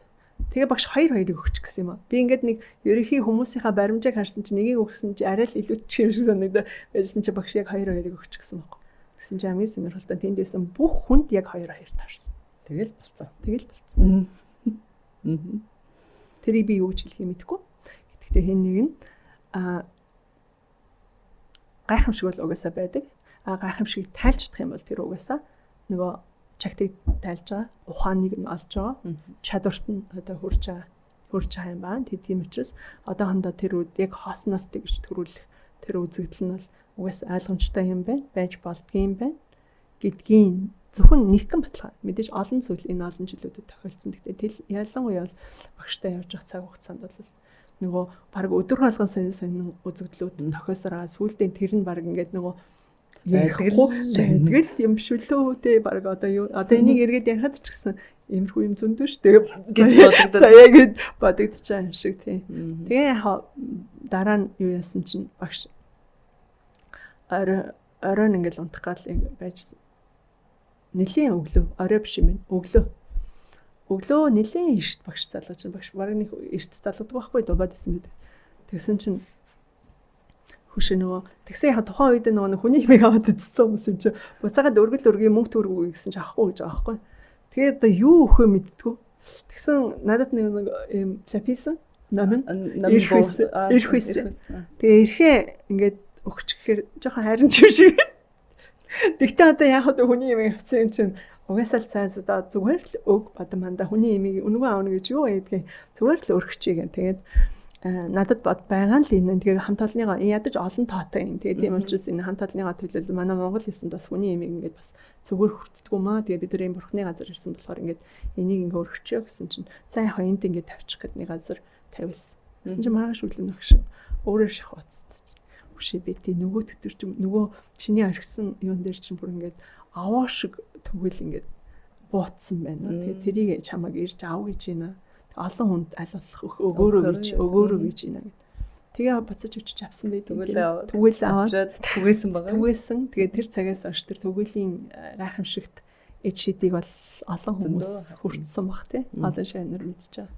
Тэгээ багш 2-2-ыг өгчих гэсэн юм аа. Би ингээд нэг ерөнхий хүмүүсийнхаа баримжааг харсан чинь нэгийг өгсөн чи арай л илүүчих юм шиг санагдаад байжсэн чи багш яг 2-2-ыг өгчих гэсэн байхгүй. Гэсэн чи хамгийн сонирхолтой тэнд байсан бүх хүнд яг 2-2 таарсан. Тэгэл болцсон. Тэрийг би юу гэж хэлхийг мэдэхгүй. Гэхдээ хэн нэг нь гайхамшиг бол угаасаа байдаг. Гайхамшиг тайлж чадах юм бол тэр угаасаа нөгөө чагтыг тайлж байгаа, ухааныг нь олж байгаа, чадварт нь одоо хурж байгаа юм байна. Тийм учраас одоохондоо тэр үед яг хоосноос тэгж төрүүлэх тэр үзэгдэл нь бол угаасаа ойлгомжтой юм байна, байж болдгийм байна гэдгийн зөвхөн нэгэн баталгаа. Мэдээж олон зүйл энэ олон жилүүдэд тохиолдсон. Гэхдээ ялангуяа бол багштай явж байгаа цаг хугацаанд бол нөгөө баг өдөр болгон сонин үзэгдлүүд тохиосоор байгаа. Сүүлдээ тэр нь баг ингээд нөгөө тэгэл юм биш үлээ те баг одоо энийг эргээд ярихад ч гэсэн иймэрхүү юм зөндөө штэ гэж бодогдод сая гэж бодогдож байгаа юм шиг тий. Тэгээ дараа нь юу яасан чинь багш оройн ингээл унтах гал байжсэн. Нилийн өглөө орой биш юм байна. Өглөө нилийн эрт багш залгаж чинь багш баг нэг эрт залгадаг байхгүй дубаад исэн мэд. Тэгсэн чинь хөшөө нөгөө тэгсэн яха тухайн үед нөгөө хүний хэмээг аваад идсэн хүмүүс юм чи буцаагаад өргөгийн мөнгө төргөө гэсэн чи авахгүй гэж байгаа байхгүй. Тэгээд одоо юу өхөө мэдтгүү. Тэгсэн надад нэг юм лаписан намын эрхвэс. Тэгээ эрхээ ингээд өгч гэхээр жоохон хайрын юм шиг. Тэгтээ одоо яах вэ хүний хэмээг авсан юм чинь угаасаа л цаas одоо зүгээр л өг бадаманда хүний хэмээг өнгөө аавна гэж юу байдгийг зүгээр л өргөчий гэн. Тэгээд надад байгаа л энэ тэгээ хамт олонныгоо ядаж олон тоотой юм. Тэгээ тийм учраас энэ хамт олонныгоо төлөөлөл манай Монгол хэлсэнд бас хүний имийг ингээд бас зүгээр хүртдэггүй маа. Тэгээ бид нар энэ бурхны газар ирсэн болохоор ингээд энийг ингээ өргөчөө гэсэн чинь цаа яхаа энд ингээд тавьчих гэдэг нэг газар тавилсан. Гэсэн чинь маргааш үлэн багш өөрөө шах уцтаж. Үшээ би тий нөгөө төтөр чи нөгөө чиний орхисон юун дээр чинь бүр ингээд аваа шиг төгөл ингээд бууцсан байна. Тэгээ тэрийг чамайг ирж ав гэж байна. Олон хүнд аль болох өгөөрөө гэж байна гэд. Тэгээ буцаж өчөж авсан бай. Түгэл аваад түгээсэн байгаа. Түгээсэн. Тэгээ тэр цагаас хойш тэр түгээлийн гайхамшигт эд шидийг бол олон хүмүүс хүртсэн баг тий. Олон шайнаар мэдчихэж байгаа.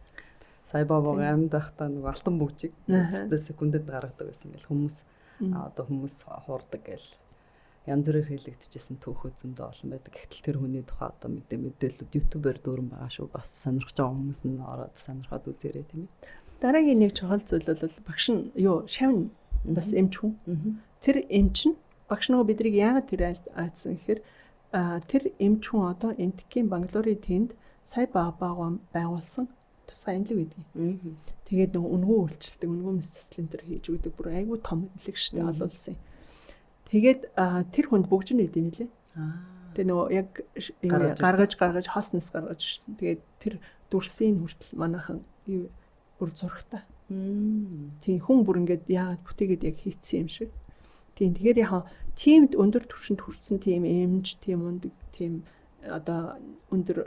Сая бабагийн амьд байхдаа нэг алтан бүгжийг секундэд гаргадаг байсан гэл хүмүүс одоо хүмүүс хуурдаг гэл янз бүрээр хэлэгдэжсэн төөхөө зөндөө олон байдаг. Гэтэл тэр хүний тухай одоо мэдээлэлүүд YouTube-ээр дүүрэн байгаа шүү. Бас сонирхож байгаа хүмүүс нь ороод сонирхоод үзээрэй тийм ээ. Дараагийн нэг чухал зүйл бол багш нь юу шавн бас эмч хүн. Тэр эмч нь багш нөгөө бидрийг яагаад тэр айдсан гэхээр тэр эмч хүн одоо Энтекийн Бангалорын тэнд сая баабаа байгуулсан тусгай эмнэлэг байдаг. Тэгээд нөгөө үнгүү үйлчлдэг, үнгүү мэс цэцлэн тэр хийж өгдөг бүр айгүй том эмнэлэг шүү дээ олуулсан. Тэгээд тэр хүнд бөгжин өгд юм лээ. Тэгээ нөгөө яг гаргаж хоснос гаргаж ирсэн. Тэгээд тэр дүрсийн хүртэл манайхан бүр зургтай. Тийм хүн бүр ингээд яагаад бүтээгээд яг хийцсэн юм шиг. Тийм тэгэхээр яхаа тиймд өндөр түвшинд хүрсэн тийм эмч, тийм ундаг, тийм одоо өндөр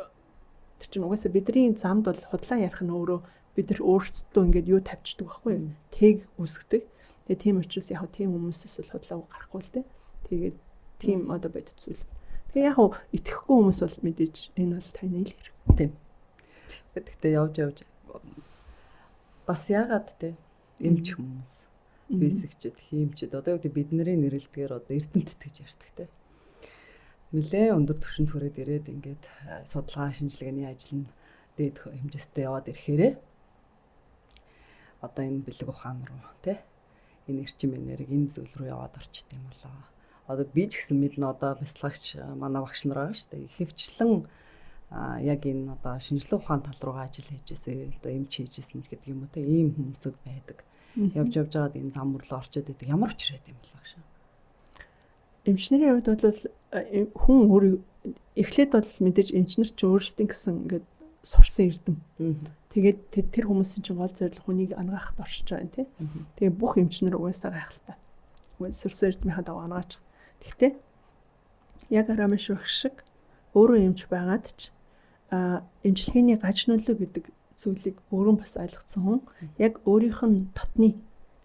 тэр чинь угаасаа бидний замд бол худлаа ярих нь өөрөө бид нар өөрсдөө ингээд юу тавьчихдаг байхгүй юу? Тэг үсгдэг. Тэгээ тийм учраас яг тийм хүмүүсээс л худлаа гарахгүй л дээ. Тэгээд тийм одоо бодит зүйл. Тэгээ яг уу итгэхгүй хүмүүс бол мэдээж энэ бол таны л хэрэг. Тийм. Гэхдээ явж бас яагаад те эмч хүмүүс физикчд, хиймчд одоо яг бидний нэрэлдгээр одоо эрдэмтэд гэж ярьдаг те. Нилээн өндөр түвшинд хүрээд ирээд ингээд судалгаа шинжилгээний ажил нь дээд хэмжээстэй яваад ирэхээрээ одоо энэ бэлэг ухаан руу те энэ эрчим энерги энэ зүйл рүү яваад орчт юм болоо. Одоо би ч гэсэн мэднэ одоо бяцлагч манай багш нар байгаа шүү дээ. Ихэвчлэн яг энэ одоо шинжилгээ ухаан тал руугаа ажил хийжээсээ одоо эмч хийжсэн гэдэг юм уу те ийм хүмүүсүүд байдаг. Явж байгаад энэ зам руу орчод байдаг. Ямар учраад юм бол гэж. Эмчнэрийн хувьд бол хүн өөрөө эхлээд бол мэдээж эмчнэр ч өөрсдийн гэсэн ингээд сурсан эрдэм. Тэгээд тэр хүмүүсийн чинь гол зорилго хүнийг ангаахад оршиж байгаа юм тий. Тэгээ бүх эмчнэр угаасаа гайхалтай. Угаасаа сурсан эрдмийнхаа дагуу ангаач. Гэхдээ яг Арамш багш шиг өөрөө эмч байгаад ч эмчилгээний гажнуулаг гэдэг зүйлийг өөрөө бас ойлгоцсон хүн яг өөрийнх нь дотны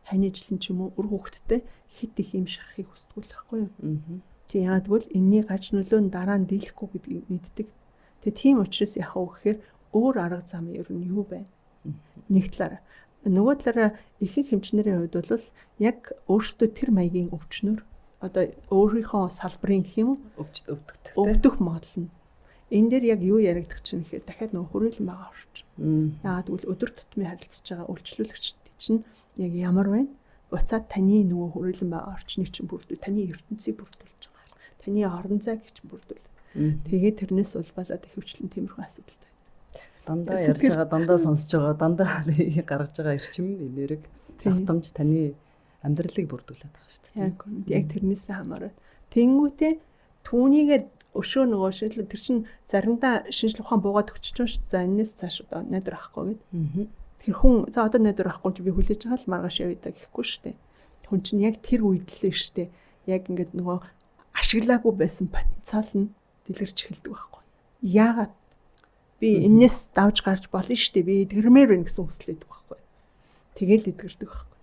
хань жилэн ч юм уу үр хөвгтдээ хит их юм шахахыг хүсдэг л байхгүй юу. Тэг яагаад гэвэл энэний гажнуулаа нь дараа нь дийлэхгүй гэдгийг мэддэг. Тэг тийм учраас яах вэ гэхээр өөр арга зам ер нь юу байна? Нэг талаараа нөгөө талаараа ихэнх эмчнэрийн хувьд бол яг өөрсдөө тэр маягийн өвчнөр одоо өөрийнхөө салбарын гэх юм өвдөх магадлал нь энэ дээр яг юу яригдах чинь гэхээр дахиад нөгөө хүрээлэн байгаа орч. Яагаад гэвэл өдөр тутмын харилцаж байгаа үйлчлүүлэгчид чинь яг ямар байна? Буцаад таны нөгөө хүрээлэн байгаа орчныг чинь бүрдүүл, таны ертөнцийг бүрдүүлж байгаа. Таны орон зайг ч бүрдүүл. Тэгээд тэрнээс улбалаад ихэвчлэн тиймэрхүү асуудалтай. Дандаа ярьж байгаа, дандаа сонсож байгаа, дандаа гаргаж байгаа эрчим энерги автомж таны амьдралыг бүрдүүлээд байгаа шүү дээ. Яг тэрнээсээ хамаарат. Тэнгүүтээ түүнийгээ өшөө нөгөө шинжлэх тэр чин заримдаа шинжлэх ухаан буугаад өгч чинь шүү дээ. За энэс цааш одоо найдар авахгүй гэд. Тэр хүн за одоо найдар авахгүй чи би хүлээж байгаа л маргааш явъя да гэхгүй шүү дээ. Хүн чинь яг тэр үед л шүү дээ. Яг ингээд нөгөө ашиглаагүй байсан потенциал нь дэлгэрч эхэлдэг байхгүй. Яагаад би энэс давж гарч болно шүү дээ. Би эдгэрмээр байна гэсэн хүслээд байхгүй. Тэгэл эдгэрдэг байхгүй.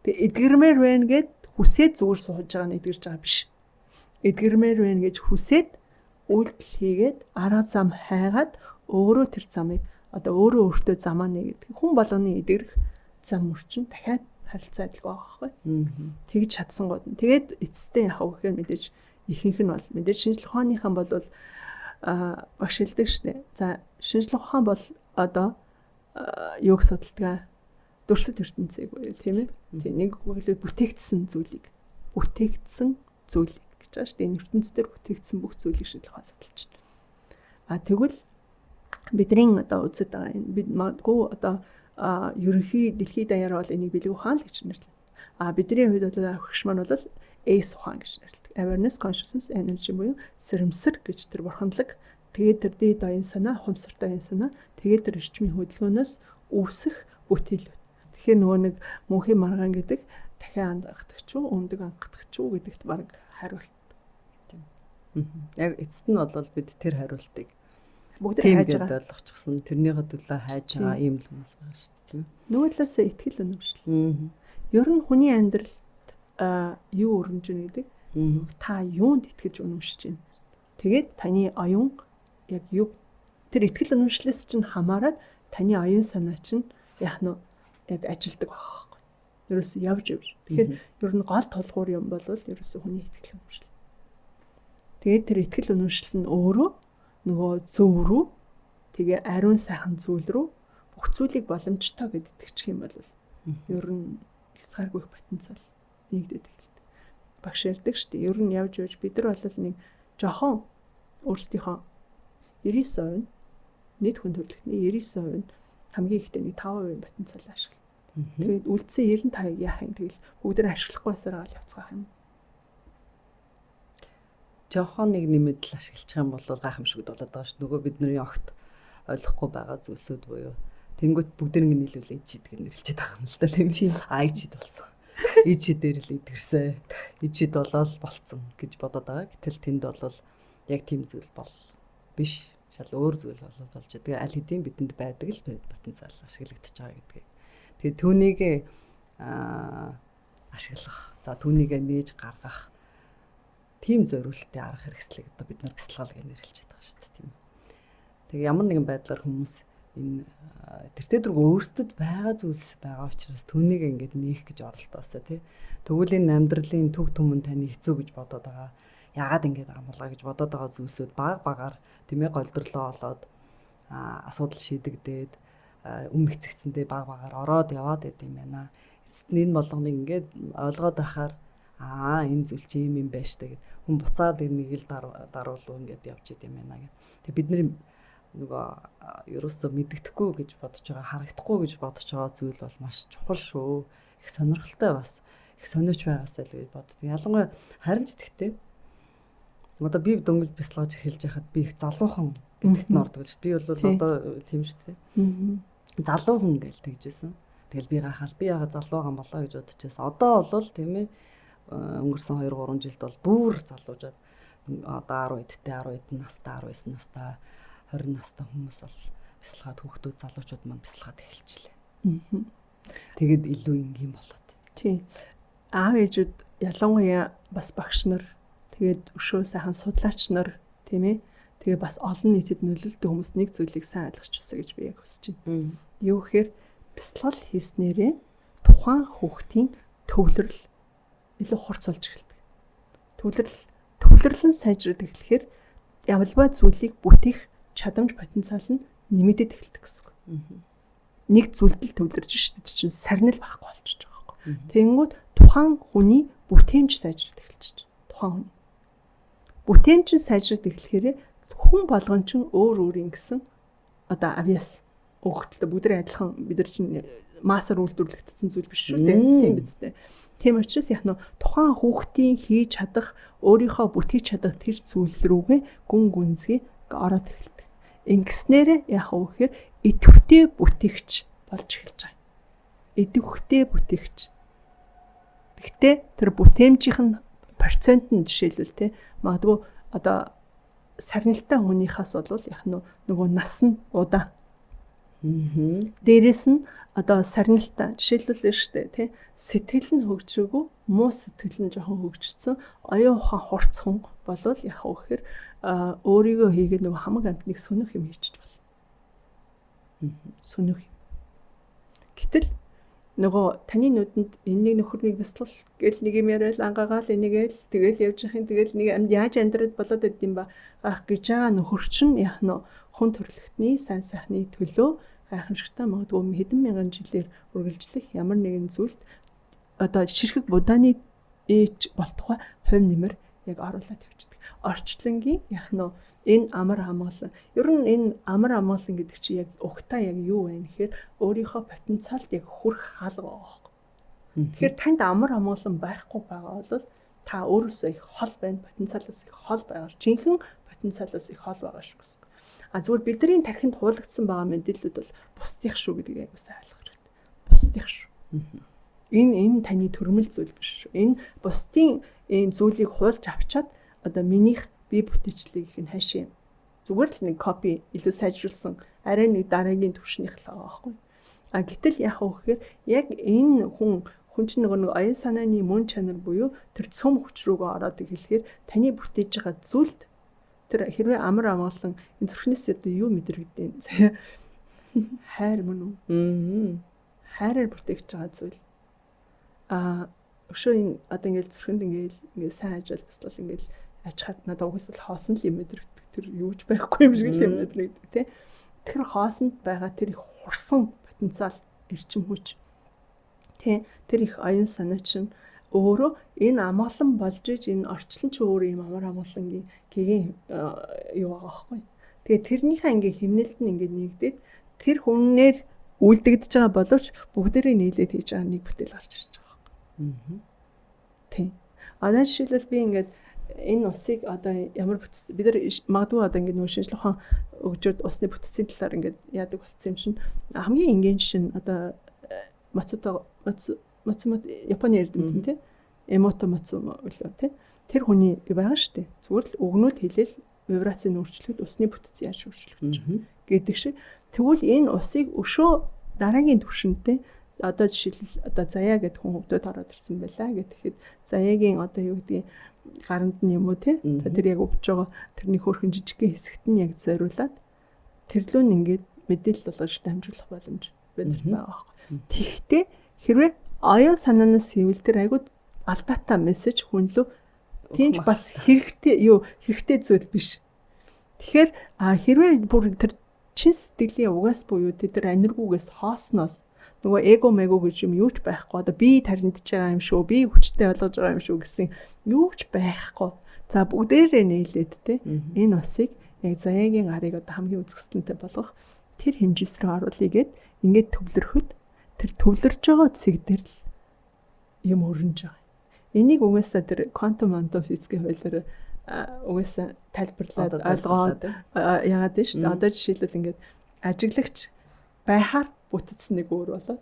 Тэгээ эдгэрмээр байна гэд хүсээд зүгээр сууж байгаа нь эдгэрж байгаа биш. Эдгэрмээр байна гэж хүсээд үйлдэл хийгээд арга зам хайгаад өөрөө тэр замыг одоо өөрөө өөртөө замаа нэгэдэг. Хүн болгоны эдгэрэх зам мөрчин дахиад харилцаа адилгүй байгаа байхгүй. Тэгж чадсан гол. Тэгээд эцэстээ яах вэ гэхээр мэдээж ихэнх нь бол мэдээж шинжлэх ухааныхан бол багш хэлдэг шнэ. За шинжлэх ухаан бол одоо юуг судалдаг? Дүрсэд ертөнцийг буюу тийм ээ. Тийм нэг үгээр бүтээгдсэн зүйлийг гэж байгаа шүү дээ. Энэ ертөнцийн бүтээгдсэн бүх зүйлийг шинжлэх ухаан судалж байна. Тэгвэл бидний одоо үзэж байгаа энэ бид магадгүй одоо ерөнхий дэлхийд даяар бол энийг бэлэг ухаан л гэж нэрлэдэг. Бидний хувьд бол агш маань бол ACE ухаан гэж нэрлэдэг. Awareness, Consciousness, Energy буюу сэрэмсэр гэж тэр бурханлаг. Тэгээд тэр дээд оюун санаа, ухамсартай оюун санаа, тэгээд тэр эрчмийн хөдөлгөөнөөс үүсэх бүтээлүүд. Тэгэхээр нөгөө нэг мөнхийн маргаан гэдэг дахин ангахдаг ч үү, өмдөг ангахдаг ч үү гэдэгт баг хариулт. Яг эцэст нь бол бид тэр хариултыг бүгд хайж байгаа ойлгочихсон. Тэрнийхээ төлөө хайж байгаа ийм л хүмүүс байгаа шүү дээ, тийм ээ. Нөгөө талаас итгэл үнэмшил. Ер нь хүний амьдралд юу өрнөж ийн гэдэг та юунд итгэж үнэмшиж байна. Тэгээд таны оюун яг юу тэр итгэл үнэмшлээс чинь хамаарат таны оюун санаа чинь яг нь яг ажилдаг байгаа байхгүй. Ерөөсөө явж. Тэгэхээр ер нь гол толгуур юм бол ерөөсөө хүний итгэл үнэмшил. Тэгээд тэр итгэл үнэмшил нь өөрөө нөгөө зөв рүү тэгээ ариун сайхан зүйл рүү бүх зүйлийг боломжтой гэд итгэчих юм бол ер нь хязгааргүй потенциал нэгдээд эхэлдэг. Багш ярьдаг шүү дээ. Ер нь явж бид нар бол нэг жохон өөрсдийнхөө 99% нийт хүн төрөлхтний 99% хамгийн ихдээ нэг 5% потенциал ашигла. Тэгээд үлдсэн 95%-ийг яах юм тэгэл бүгд нэг ашиглахгүй байсараа л явцгаах юм. Жохон нэг нэмэдэл ашиглах юм бол гайхамшигд болоод байгаа ш. Нөгөө бидний огт ойлгохгүй байгаа зүйлсүүд буюу тэнгуут бүгднийг нийлүүлээд ичдэг нэрлчихэд байгаа юм л да тийм чи ичид болсон. Ичид дээр л идэрсэн. Ичид болол болцсон гэж бодоод байгаа. Гэтэл тэнд бол яг тийм зүйл бол биш. Шал өөр зүйл болж байгаа. Тэгээ аль хэдийн бидэнд байдаг л потенциал ашиглагдаж байгаа гэдгийг. Тэгээ түүнийг ашиглах. За түүнийг нээж гаргах тийм зориултын арга хэрэгслийг одоо бид нар бясалгал гэж нэрлэж байгаа шүү дээ, тийм. Тэгээ ямар нэгэн байдлаар хүмүүс энэ тэртээ дөрөв өөрсдөд байгаа зүйлс байгаа учраас түүнийг ингээд нээх гэж оролдоосоо тий. Тэгвэл энэ амьдралын төг түмэн таны хэцүү гэж бодоод байгаа. Яагаад ингэж амгалаа гэж бодоод байгаа зүйлсүүд баг-багаар тийм ээ голдрлоо олоод асуудал шийдэгдээд өмгцэгцэндээ баг-багаар ороод яваад байт юм байна. Эцэст нь энэ болгоныг ингээд ойлгоод байхаар энэ зүйл чи юм байна штэ гэд хүн буцаад энийг л даруулуу ингээд явж идэм байна гэх. Тэг бид нар нөгөө ерөөсөө мэддэхгүй гэж бодож байгаа, харагдахгүй гэж бодож байгаа зүйл бол маш чухал шүү. Их сонирхолтой бас их сониуч байгаасаа л гэж боддог. Ялангуяа харин ч тэгтээ одоо би дөнгөж бясалгаж эхэлж байхад би их залуухан гэдэгт нь ордог шүү. Би бол одоо тийм шүү дээ. Залуухан гэж тэгжсэн. Тэгэл би гахаал би яга залуугаан болоо гэж бодож байсан. Одоо бол тийм ээ өнгөрсөн 2-3 жилд бол бүр залуужаад одоо 10 эдтэй 10 эдэн настай 19 настай 20 настай хүмүүс бол бясалгаад хүүхдүүд залуучууд маань бясалгаад эхэлчихлээ. Тэгээд илүү энгийн болоод. Тийм. Аав ээжүүд ялангуяа бас багш нар тэгээд өшөө сайхан судлаач нар тийм ээ. Тэгээ бас олон нийтэд нөлөөлдөг хүмүүс нэг зүйлийг сайн ойлгочихсоо гэж би яг хүсэж байна. Юу гэхээр бясалгал хийснээрээ тухайн хүүхдийн төвлөрөл илүү хурц болж эхэлдэг. Төвлөрлөн сайжраад эхлэхээр явалбай зүйлийг бүтээх чадамж потенциал нь нэмэгдээд эхэлдэг гэсэн үг. Нэг зүйлд л төвлөрж шүү дээ. Чинь сарнил байхгүй болчихж байгаа байхгүй. Тэнгүүд тухайн хүний бүтээмж сайжраад эхэлж байна. Тухайн хүний бүтээмж сайжраад эхлэхээр хүн болгон ч өөр ингэсэн одоо авиас өгөлтөө бүгд адилхан бид нар чинь массаар үйлдвэрлэгдсэн зүйл биш шүү дээ. Тийм биз дээ. Тийм учраас яг нь тухайн хүүхдийн хийж чадах өөрийнхөө бүтээж чадах тэр зүйл рүүгээ гүн гүнзгий ороод эхэлдэг. Ингэснээрээ яг үхээр идэвхтэй бүтээгч болж эхэлж байгаа. Идэвхтэй бүтээгч. Гэхдээ тэр бүтээмжийн процент нь жишээлбэл те магадгүй одоо сарнилтай хүнийхээс бол яг нөгөө нас нь удаан. Дээрээс нь одоо сарнилтай жишээлбэл штэ тий сэтгэл нь хөгжөөгүй муу сэтгэл нь жоохон хөгжсөн оюун ухаан хурц хүн болвол яг үхээр өөрийгөө хийгээд нөгөө хамаг амтныг сүнөх юм хийчих болно. Сүнөх юм. Гэтэл нөгөө таны нүдэнд энэ нэг нөхөрнийг бясалгал гэл нэг юм яриад ангаагаал энийгээл тэгэл явж яхин тэгэл нэг амьд яаж амьдраад болоод байд юм ба гах гэж байгаа нөхөр чинь яг нь хүн төрөлхтний сайн сайхны төлөө гайхамшигтай магадгүй хэдэн мянган жилээр үргэлжлэх ямар нэгэн зүйлд одоо ширхэг будааны ээж болтугай хувь нэмэр яг оруулаад явчихдаг. Орчлонгийн яг нь энэ амар амгалан ер нь энэ амар амгалан гэдэг чинь яг угтаа яг юу вэ гэхээр өөрийнхөө потенциалд яг хүрэх хаалга байгаа байхгүй. Тэгэхээр танд амар амгалан байхгүй байгаа бол та өөрөөсөө их хол байна, потенциалаас их хол байгаа. Жинхэнэ потенциалаас их хол байгаа шүү гэсэн. Зүгээр бидний тархинд хуулагдсан байгаа мэдээлэлүүд бол бусдих шүү гэдгийг аягүй сайн ойлгох хэрэгтэй. Бусдих шүү. Энэ таны төрмөл зүйл биш шүү. Энэ бусдын энэ зүйлийг хуулж авчаад одоо минийх бие бүтээчлийг нь хаашаа зүгээр л нэг копи илүү сайжруулсан арай нэг дараагийн түвшнийх л байгаа байхгүй. Гэтэл яг үхээр яг энэ хүн чинь нэг оюун санааны мөн чанар буюу тэр цөм хүч рүүгээ ороод эхлэхээр таны бүтээж байгаа зүйлд тэр хэрвээ амар амгалан энэ зүрхнээс одоо юу мэдрэгдэн хайр мөн үү? Хайраар бүтээгч байгаа зүйл. Өшөө энэ одоо ингээл зүрхэнд ингээл сайн ажил бясалгал ингээл ачхад надад угсаал хоосон л юм мэдрэгдэх. Тэр юуж байхгүй юм шиг л юм мэдрэгдэх тий. Тэр хоосонд байгаа тэр их хурсан потенциал эрчим хүч тий. Тэр их оюун санаа чинь өөрөө энэ амгалан болж иж энэ орчлон ч өөр юм амар амгалангийн гэгийн юу байгаа байхгүй. Тэгээ тэрнийхээ ингээ химнэлд нь ингээ нэгдээд тэр хүнээр үлдэгдэж байгаа боловч бүгдээрээ нийлээд хийж байгаа нэг бүтээл гарч ирж байгаа байхгүй. Тий. Одоо жишээлбэл би ингээд энэ усыг одоо ямар бүтц бид нар магадгүй одоо ингээд нөө шинжлэх ухаан өгжөөд усны бүтцийн талаар ингээд яадаг болсон юм шин хамгийн энгийн жишээ нь одоо Мацуто Японы эрдэмтэн тий Эмото Мацумо үлээ тий тэр хүний байгаа шүү дээ. Зүгээр л өгнүүд хэлэл вибрацийн өөрчлөлт усны бүтц яаж өөрчлөгдөж гэдэг шиг тэгвэл энэ усыг өшөө дараагийн түвшинтэй одоо жишээлбэл одоо заяа гэдэг хүн хөвдөд ороод ирсэн байлаа гэхэд заяагийн одоо юу гэдгийг гаранд нь юм уу тий. За тэр яг өвдөж байгаа тэрний хөөрхөн жижигхэн хэсэгт нь яг зориулаад тэр лөө нь ингээд мэдээлэл болгож дамжуулах боломж бидэрт байгаа. Тэгэхдээ хэрвээ оюун санаанаас ивэл тэр айгуу алдаатай мессеж хүн лөө тийм ч бас хэрэгтэй зүйл биш. Тэгэхээр хэрвээ бүр тэр чин сэтгэлийн угаас буюу тэр аниргуугаас хоосноос нөгөө эго гэж юм юу ч байхгүй. Одоо би тархиндж байгаа юм шүү. Би хүчтэй болгож байгаа юм шүү гэсэн юу ч байхгүй. За бүгдээрээ нийлээд те энэ усыг яг заяагийн гарыг одоо хамгийн үзэсгэлэнтэй болгох тэр хэмжээс рүү оруулъя гэд ингээд төвлөрөхөд тэр төвлөрж байгаа зэг дээр л юм өрнөж байгаа. Энийг угаасаа тэр квантум физикийн хуулиар угаасаа тайлбарлаад ойлгоод яагаад вэ шүү дээ. Одоо жишээлбэл ингээд ажиглагч байхаар бүтцсэн нэг өөр болоод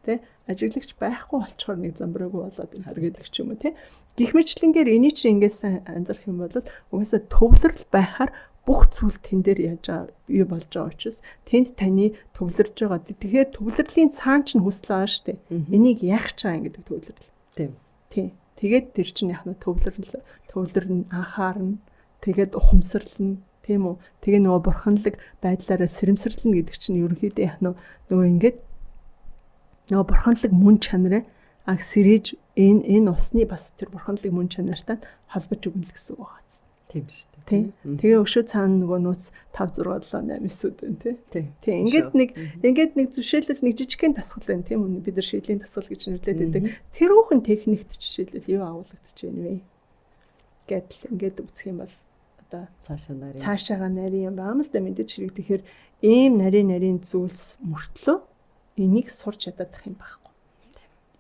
тий ажиглагч байхгүй болчоор нэг замбраагүй болоод энэ гэдэг ч юм уу тий. Гэх мэтлэнгээр эний чинь ингээс анзаарах юм бол угаасаа төвлөрөл байхаар бүх зүйл тэн дээр яаж юу болж байгаа учраас тэнд таны төвлөрж байгаа. Тэгэхээр төвлөрлийн цаан чинь хүсэл байгаа шүү дээ. Энийг яах ч байгаа гэдэг төвлөрөл. Тийм. Тэгээд тэр чинь яг нь төвлөрн анхаарна. Тэгээд ухамсарлна. Тийм үү? Тэгээ нөгөө бурханлаг байдлаараа сэрэмсэрлэнэ гэдэг чинь ерөнхийдөө яг нөгөө ингээд нөгөө бурханлаг мөн чанараа сэрэж энэ усны бас тэр бурханлаг мөн чанартай холбож өгнө гэсэн үг байгаа. Тийм шүү дээ. Тийм. Тэгээ өшөө цаана нөгөө нууц 5 6 7 8 9-үүд байна тий. Ингээд нэг зөвшөөрөл нэг жижигхэн дасгал байна тийм үү? Бид нар шийдлийн дасгал гэж нэрлэдэг байдаг. Тэр хүүхэн техникт жишээлбэл юу агуулгадж байна вэ? Гэдэл ингээд үзэх юм бол одоо цаашаага нарийн юм байна л да мэдээж хэрэг. Тэгэхээр ийм нарийн зүйлс мөртлөө энийг сурч чадах юм байхгүй.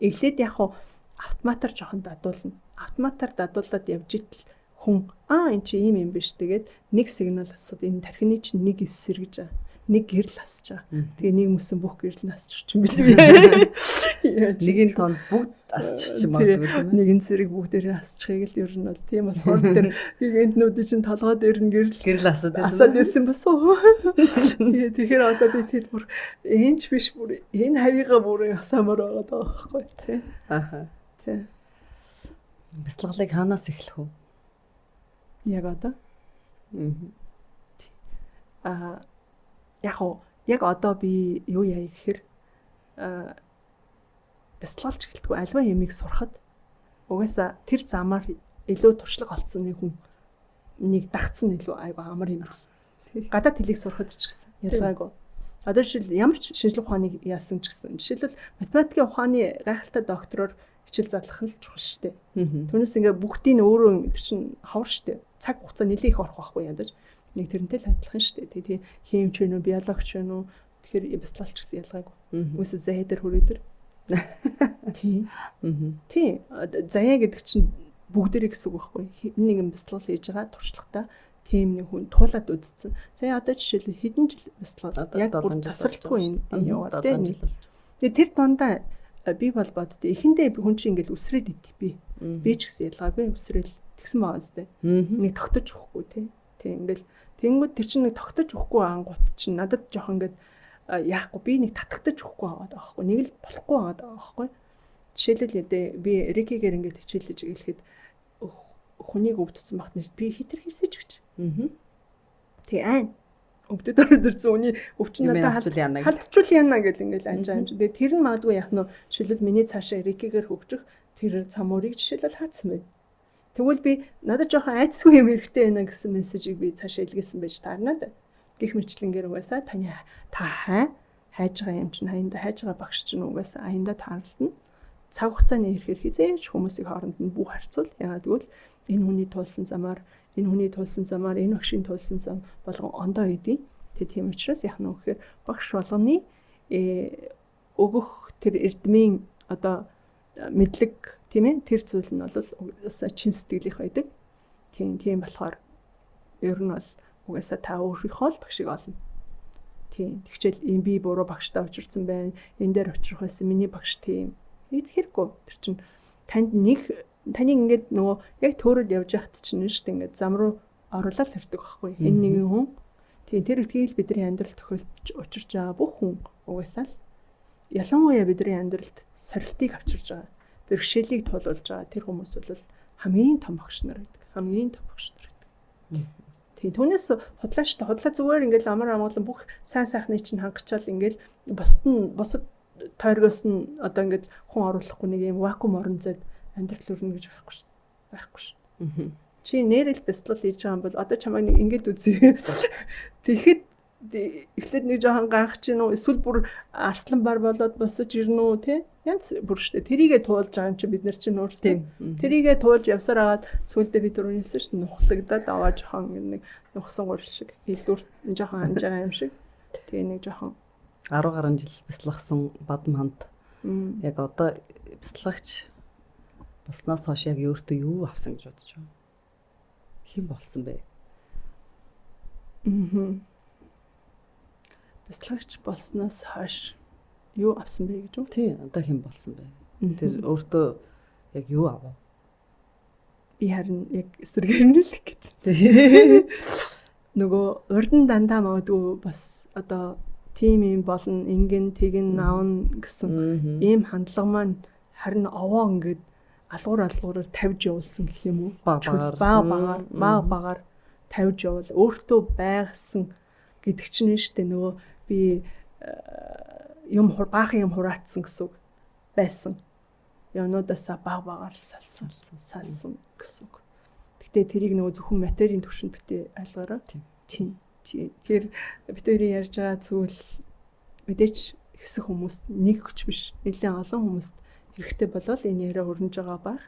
Эхлээд яг автоматар жоохон дадуулна. Автоматар дадуулаад явж итэл хүн эн чи ийм юм биш. Тэгээд нэг сигнал асууд энэ тархины чинь нэг эсрэгж байгаа. Нэг гэрэл асч байгаа. Тэгээ нэг мөсөн бүх гэрэл нь асч чинь билээ. Нэгийн тон бүгд асч чинь магадгүй тийм ээ. Нэгэн зэрэг бүгдээрээ асчихыг л ер нь бол тийм болохоор тэр гигантнуудын чинь толгой дээр нь гэрэл асаад байсан басуу. Тэгэхээр одоо би тэр бүр энэч биш бүр энэ хавьяга бүр асаамаар байгаа даа байхгүй тий. Тий. Бяцлаглыг хаанаас эхлэх вэ? Яг одоо. Яг одоо би юу яа гэхээр бяцлаглж эхэлтгүй альва ямиг сурахад угаасаа тэр замаар илүү туршлага олцсон нэг хүн нэг дагцсан илүү айгаа амар юм. Гадаад хэлийг сурахад ч гэсэн ялгаагүй. Одоо жишээл ямар ч шинжлэх ухааныг яасан ч гэсэн жишээлбэл математикийн ухааны гайхалтай доктороор хичээл задлах нь л чухал шүү дээ. Түүнээс ингээ бүгдийн өөрөө тэр чинь ховор шүү дээ. Цаг хугацаа нэлээд их орох байхгүй ядаж. Нэг тэрнтэй л адилхан шүү дээ. Тэгээ химч вэ нү, биологч вэ нү. Тэгэхээр бяцлагч гэсэн ялгаагүй. Үгүй заяа дээр хүрээ дээр. Тийм. Заяа гэдэг чинь бүгдэрэг гэсэн үг байхгүй. Нэг юм бяцлал хийж байгаа туршлагатай тийм нэг хүн туулаад үдцсэн. Сая одоо жишээлбэл хэдэн жил бяцлал яг бүр тасралтгүй энэ яваад тийм. Тэгээ тэр дундаа би бол боддоо эхэндээ хүн чинь ингээл үсрээд ит би. Би ч гэсэн ялгаагүй үсрээл тэгсэн байгаа зү. Нэг тогтож өгөхгүй тий. Ингээл тэнгууд тэр чинь нэг тогтож өгөхгүй ангууд чинь надад жоох ингээд яахгүй би нэг татагдаж өгөхгүй байгаа байхгүй. Нэг л болохгүй байгаа байхгүй. Жишээлбэл би Рикигээр ингээд хичээлж эхлэхэд хүнийг өвдсөн багт би хитэр хийсэж гэж. Тэгээ айн өвдөд ороод ирсэн үний өвчин надад халдчул яана гэл ингээл анжаа. Тэгээ тэр нь магадгүй яах нь шилбэл миний цаашаа Рикигээр хөгжих тэр цамуурыг жишээлбэл хаацсан байна. Тэгвэл би надад жоохон айцгүй юм хэрэгтэй байна гэсэн мессежийг би цаашаа илгээсэн байж таарна да. Гэх мэтлэнгээр угаасаа та хайж байгаа юм чинь хаяанда хайж байгаа багш чинь угаасаа аяндаа таарлтна. Цаг хугацааны ирэхээр хизээч хүмүүсийн хооронд нь бүх харьцуул. Яагаад гэвэл энэ хүний тулсан замаар энэ багшийн тулсан зам болгон ондоо идэв. Тийм учраас яах нь вэ гэхээр багш болгоны өгөх тэр эрдмийн одоо мэдлэг тийм ээ тэр зүйл нь бол угаасаа чин сэтгэлийнх байдаг. Тийм болохоор ер нь бол угаасаа та өөрийнхөө л багшийг олно. Тийм. Тэгвэл энэ би буруу багштай учирсан байна. Энэ дээр учрах байсан миний багш тийм. Хэрэггүй. Тэр чинь танд таныг ингээд нөгөө яг төөрөд явж байхад чинь шүү дээ ингээд зам руу оруулаад ирдэг байхгүй. Энэ нэгэн хүн. Тийм тэр ихтгэл бидний амьдрал тохиолдож учирч байгаа бүх хүн угаасаа л ялангуяа бидний амьдралд сорилтыг авчирж байгаа. Бэрхшээлийг тулуулж байгаа тэр хүмүүс бол хамгийн том багш нар байдаг. Хамгийн том багш нар байдаг. Тийм түүнээс худлаа шүү дээ. Худлаа зүгээр ингээл амар амгалан бүх сайн сайхныг чинь хангачаал ингээл бусад тойргоос нь одоо ингээд хүн оруулахгүй нэг юм вакуум орон зайд амьдрал өрнө гэж байхгүй шүү. Байхгүй шүү. Чи нэрэл бяцлал хийж байгаа юм бол одоо чамайг нэг ингээд үзье. Тэгэхэд эхлээд нэг жоохон ганх чинь үү эсвэл бүр арслан бар болоод босож ирнэ үү те янз бүр штэ тэрийгэ туулж байгаа юм чи бид нар чинь өөрсдөө тэрийгэ туулж явсаар агаад сүулдэ би түрүүнээс ш нухлагдаад аваа жоохон нэг нухсан гур шиг хэлдүрт жоохон анж байгаа юм шиг тэгээ нэг жоохон 10 гаруй жил бяцлагсан бадамханд яг одоо бяцлагч болсноос хойш яг өөртөө юу авсан гэж бодож байна. Хэн болсон бэ? Бяцлагч болсноос хойш юу авсан бэ гэж үү? Тий, одоо хэн болсон бэ? Тэр өөртөө яг юу авав? Би харин яг эсэргээрнэлэх гэдэг. Нөгөө урдан дандаа магадгүй бас одоо тим юм болно, ингэн тэгэн наавн гэсэн ийм хандлага маань харин овоо ингээд алгуур тавьж явуулсан гэх юм уу? Багаар тавьж явуул өөртөө байгсан гэдэг чинь нь шүү дээ нөгөө би баахан юм хураацсан гэсэн үг байсан. Юмнуудаасаа багаар салсан гэсэн үг. Гэтэ тэрийг нөгөө зөвхөн материйн түвшинд битээ айлгаараа. Тийм. Тэгэхээр битэрийн ярьж байгаа зүйл мэдээч хэсэг хүмүүст нэг хүч биш, нэлээд олон хүмүүст хэрэгтэй болол энэ яриа хөрнөж байгаа байх.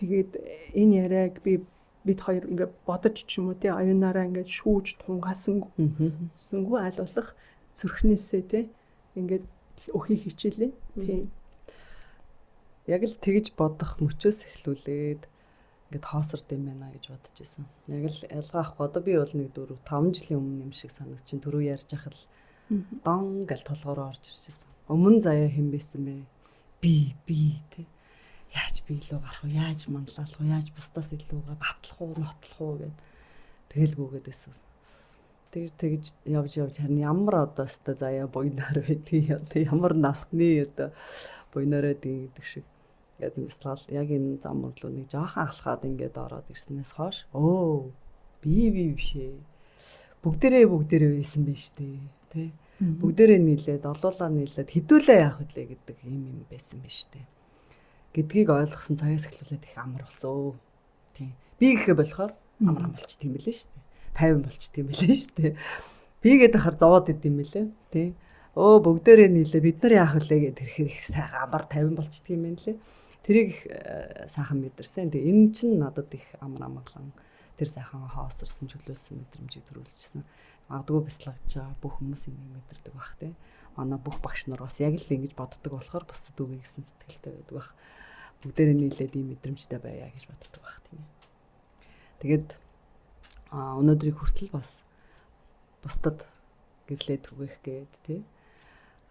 Тэгээд энэ яриаг бид хоёр ингээд бодож ч юм уу тий аюунаараа ингээд шүүж тунгаасангүй айлуулах зүрхнээсээ тий ингээд өхийг хичээлээ. Тийм. Яг л тэгж бодох мөчөөс эхлүүлээд ингээд хоосор дэм байна гэж бодож исэн. Яг л ялгаа авах одоо би бол нэг 4-5 жилийн өмнө юм шиг санагдчихин түрүү ярьж ахад дон гэл толгоороо орж ирж исэн. Өмнө заяа хэн байсан бэ? Би тий. Яаж би илүү гарах вэ? Яаж манлайлах вэ? Яаж бусдаас илүүгээ батлах уу, нотлох уу гэд тэгэлгүйгээд байсан. Тэгж явж харин ямар одоо өстө заяа буйнаар байдгийг ямар насны одоо буйнаараа гэдэг шиг гэдэг бяцлал яг энэ зам руу нэг жоохон алхаад ингээд ороод ирснээс хойш би биш ээ. Бүгдээрээ байсан биш дээ тий. Бүгдээрээ нийлээд олуулаа нийлээд хідүүлээ яах вүлээ гэдэг юм байсан биш дээ. Гэдгийг ойлгосон цагаас эхлүүлээд их амар болсон. Тийм. Би гэхэ болохоор амар болч тийм билээ шүү дээ. 50 болч тийм билээ шүү дээ. Би гэдэг хар зовоод идэм билээ. Тий. Бүгдээрээ нийлээ бид нар яах вүлээ гэдэг хэрэг их сайхан амар 50 болч тийм юм лээ. Тэрийг их сайхан мэдэрсэн. Тэгээ энэ чинь надад их амарлан тэр сайхан хаосрсан чөлөөлсөн мэдрэмжийг төрүүлчихсэн. Магадгүй бяцлагж байгаа бүх хүмүүс энийг мэдэрдэг бах тий. Манай бүх багш нар бас яг л ингэж боддог болохоор бусдад үгүй гэсэн сэтгэлтэй байдаг бах. Бүгдээрээ нийлээд ийм мэдрэмжтэй байя гэж боддог бах тийм. Тэгээд өнөөдрийг хүртэл бас бусдад гэрлээ түгээх гээд тий.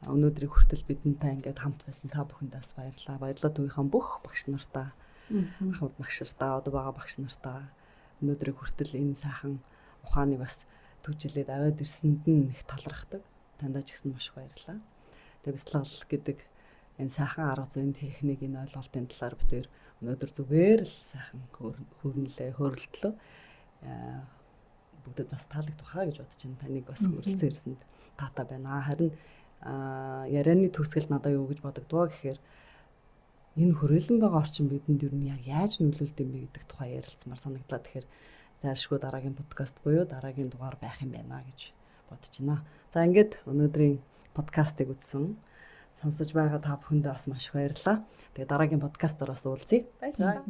Өнөөдрийг хүртэл бидэнтэй ингээд хамт байсан та бүхэндээ бас баярлалаа. Баярлалаа түүнийхэн бүх багш нартаа. Ахмад багш нартаа, одоо байгаа багш нартаа. Өнөөдрийг хүртэл энэ сайхан ухааныг бас түгжүүлээд аваад ирсэнд нь их талархдаг. Тандаа ч гэсэн маш их баярлалаа. Тэгээ бяцлал гэдэг энэ сайхан арга зүйн техник энэ ойлголтын талаар бид өнөөдөр зүгээр л сайхан хөрөлтлөө бүгдэд бас таалагдах хаа гэж бодож байна. Таныг бас хүрэлцэн ирсэнд таатай байна. Харин ярианы төгсгөл надад юу гэж бодогдвоо гэхээр энэ хүрээлэн байгаа орчин бидэнд юу яг яаж нөлөөлд юм бэ гэдэг тухай ярилцмаар санагдлаа. Тэгэхээр зайлшгүй дараагийн подкаст буюу дараагийн дугаар байх юм байна гэж бодож байна. За ингээд өнөөдрийн подкастыг үзсэн сонсож байгаа та бүхэндээ бас маш их баярлалаа. Тэгээ дараагийн подкастаар бас уулзъя. Баярлалаа.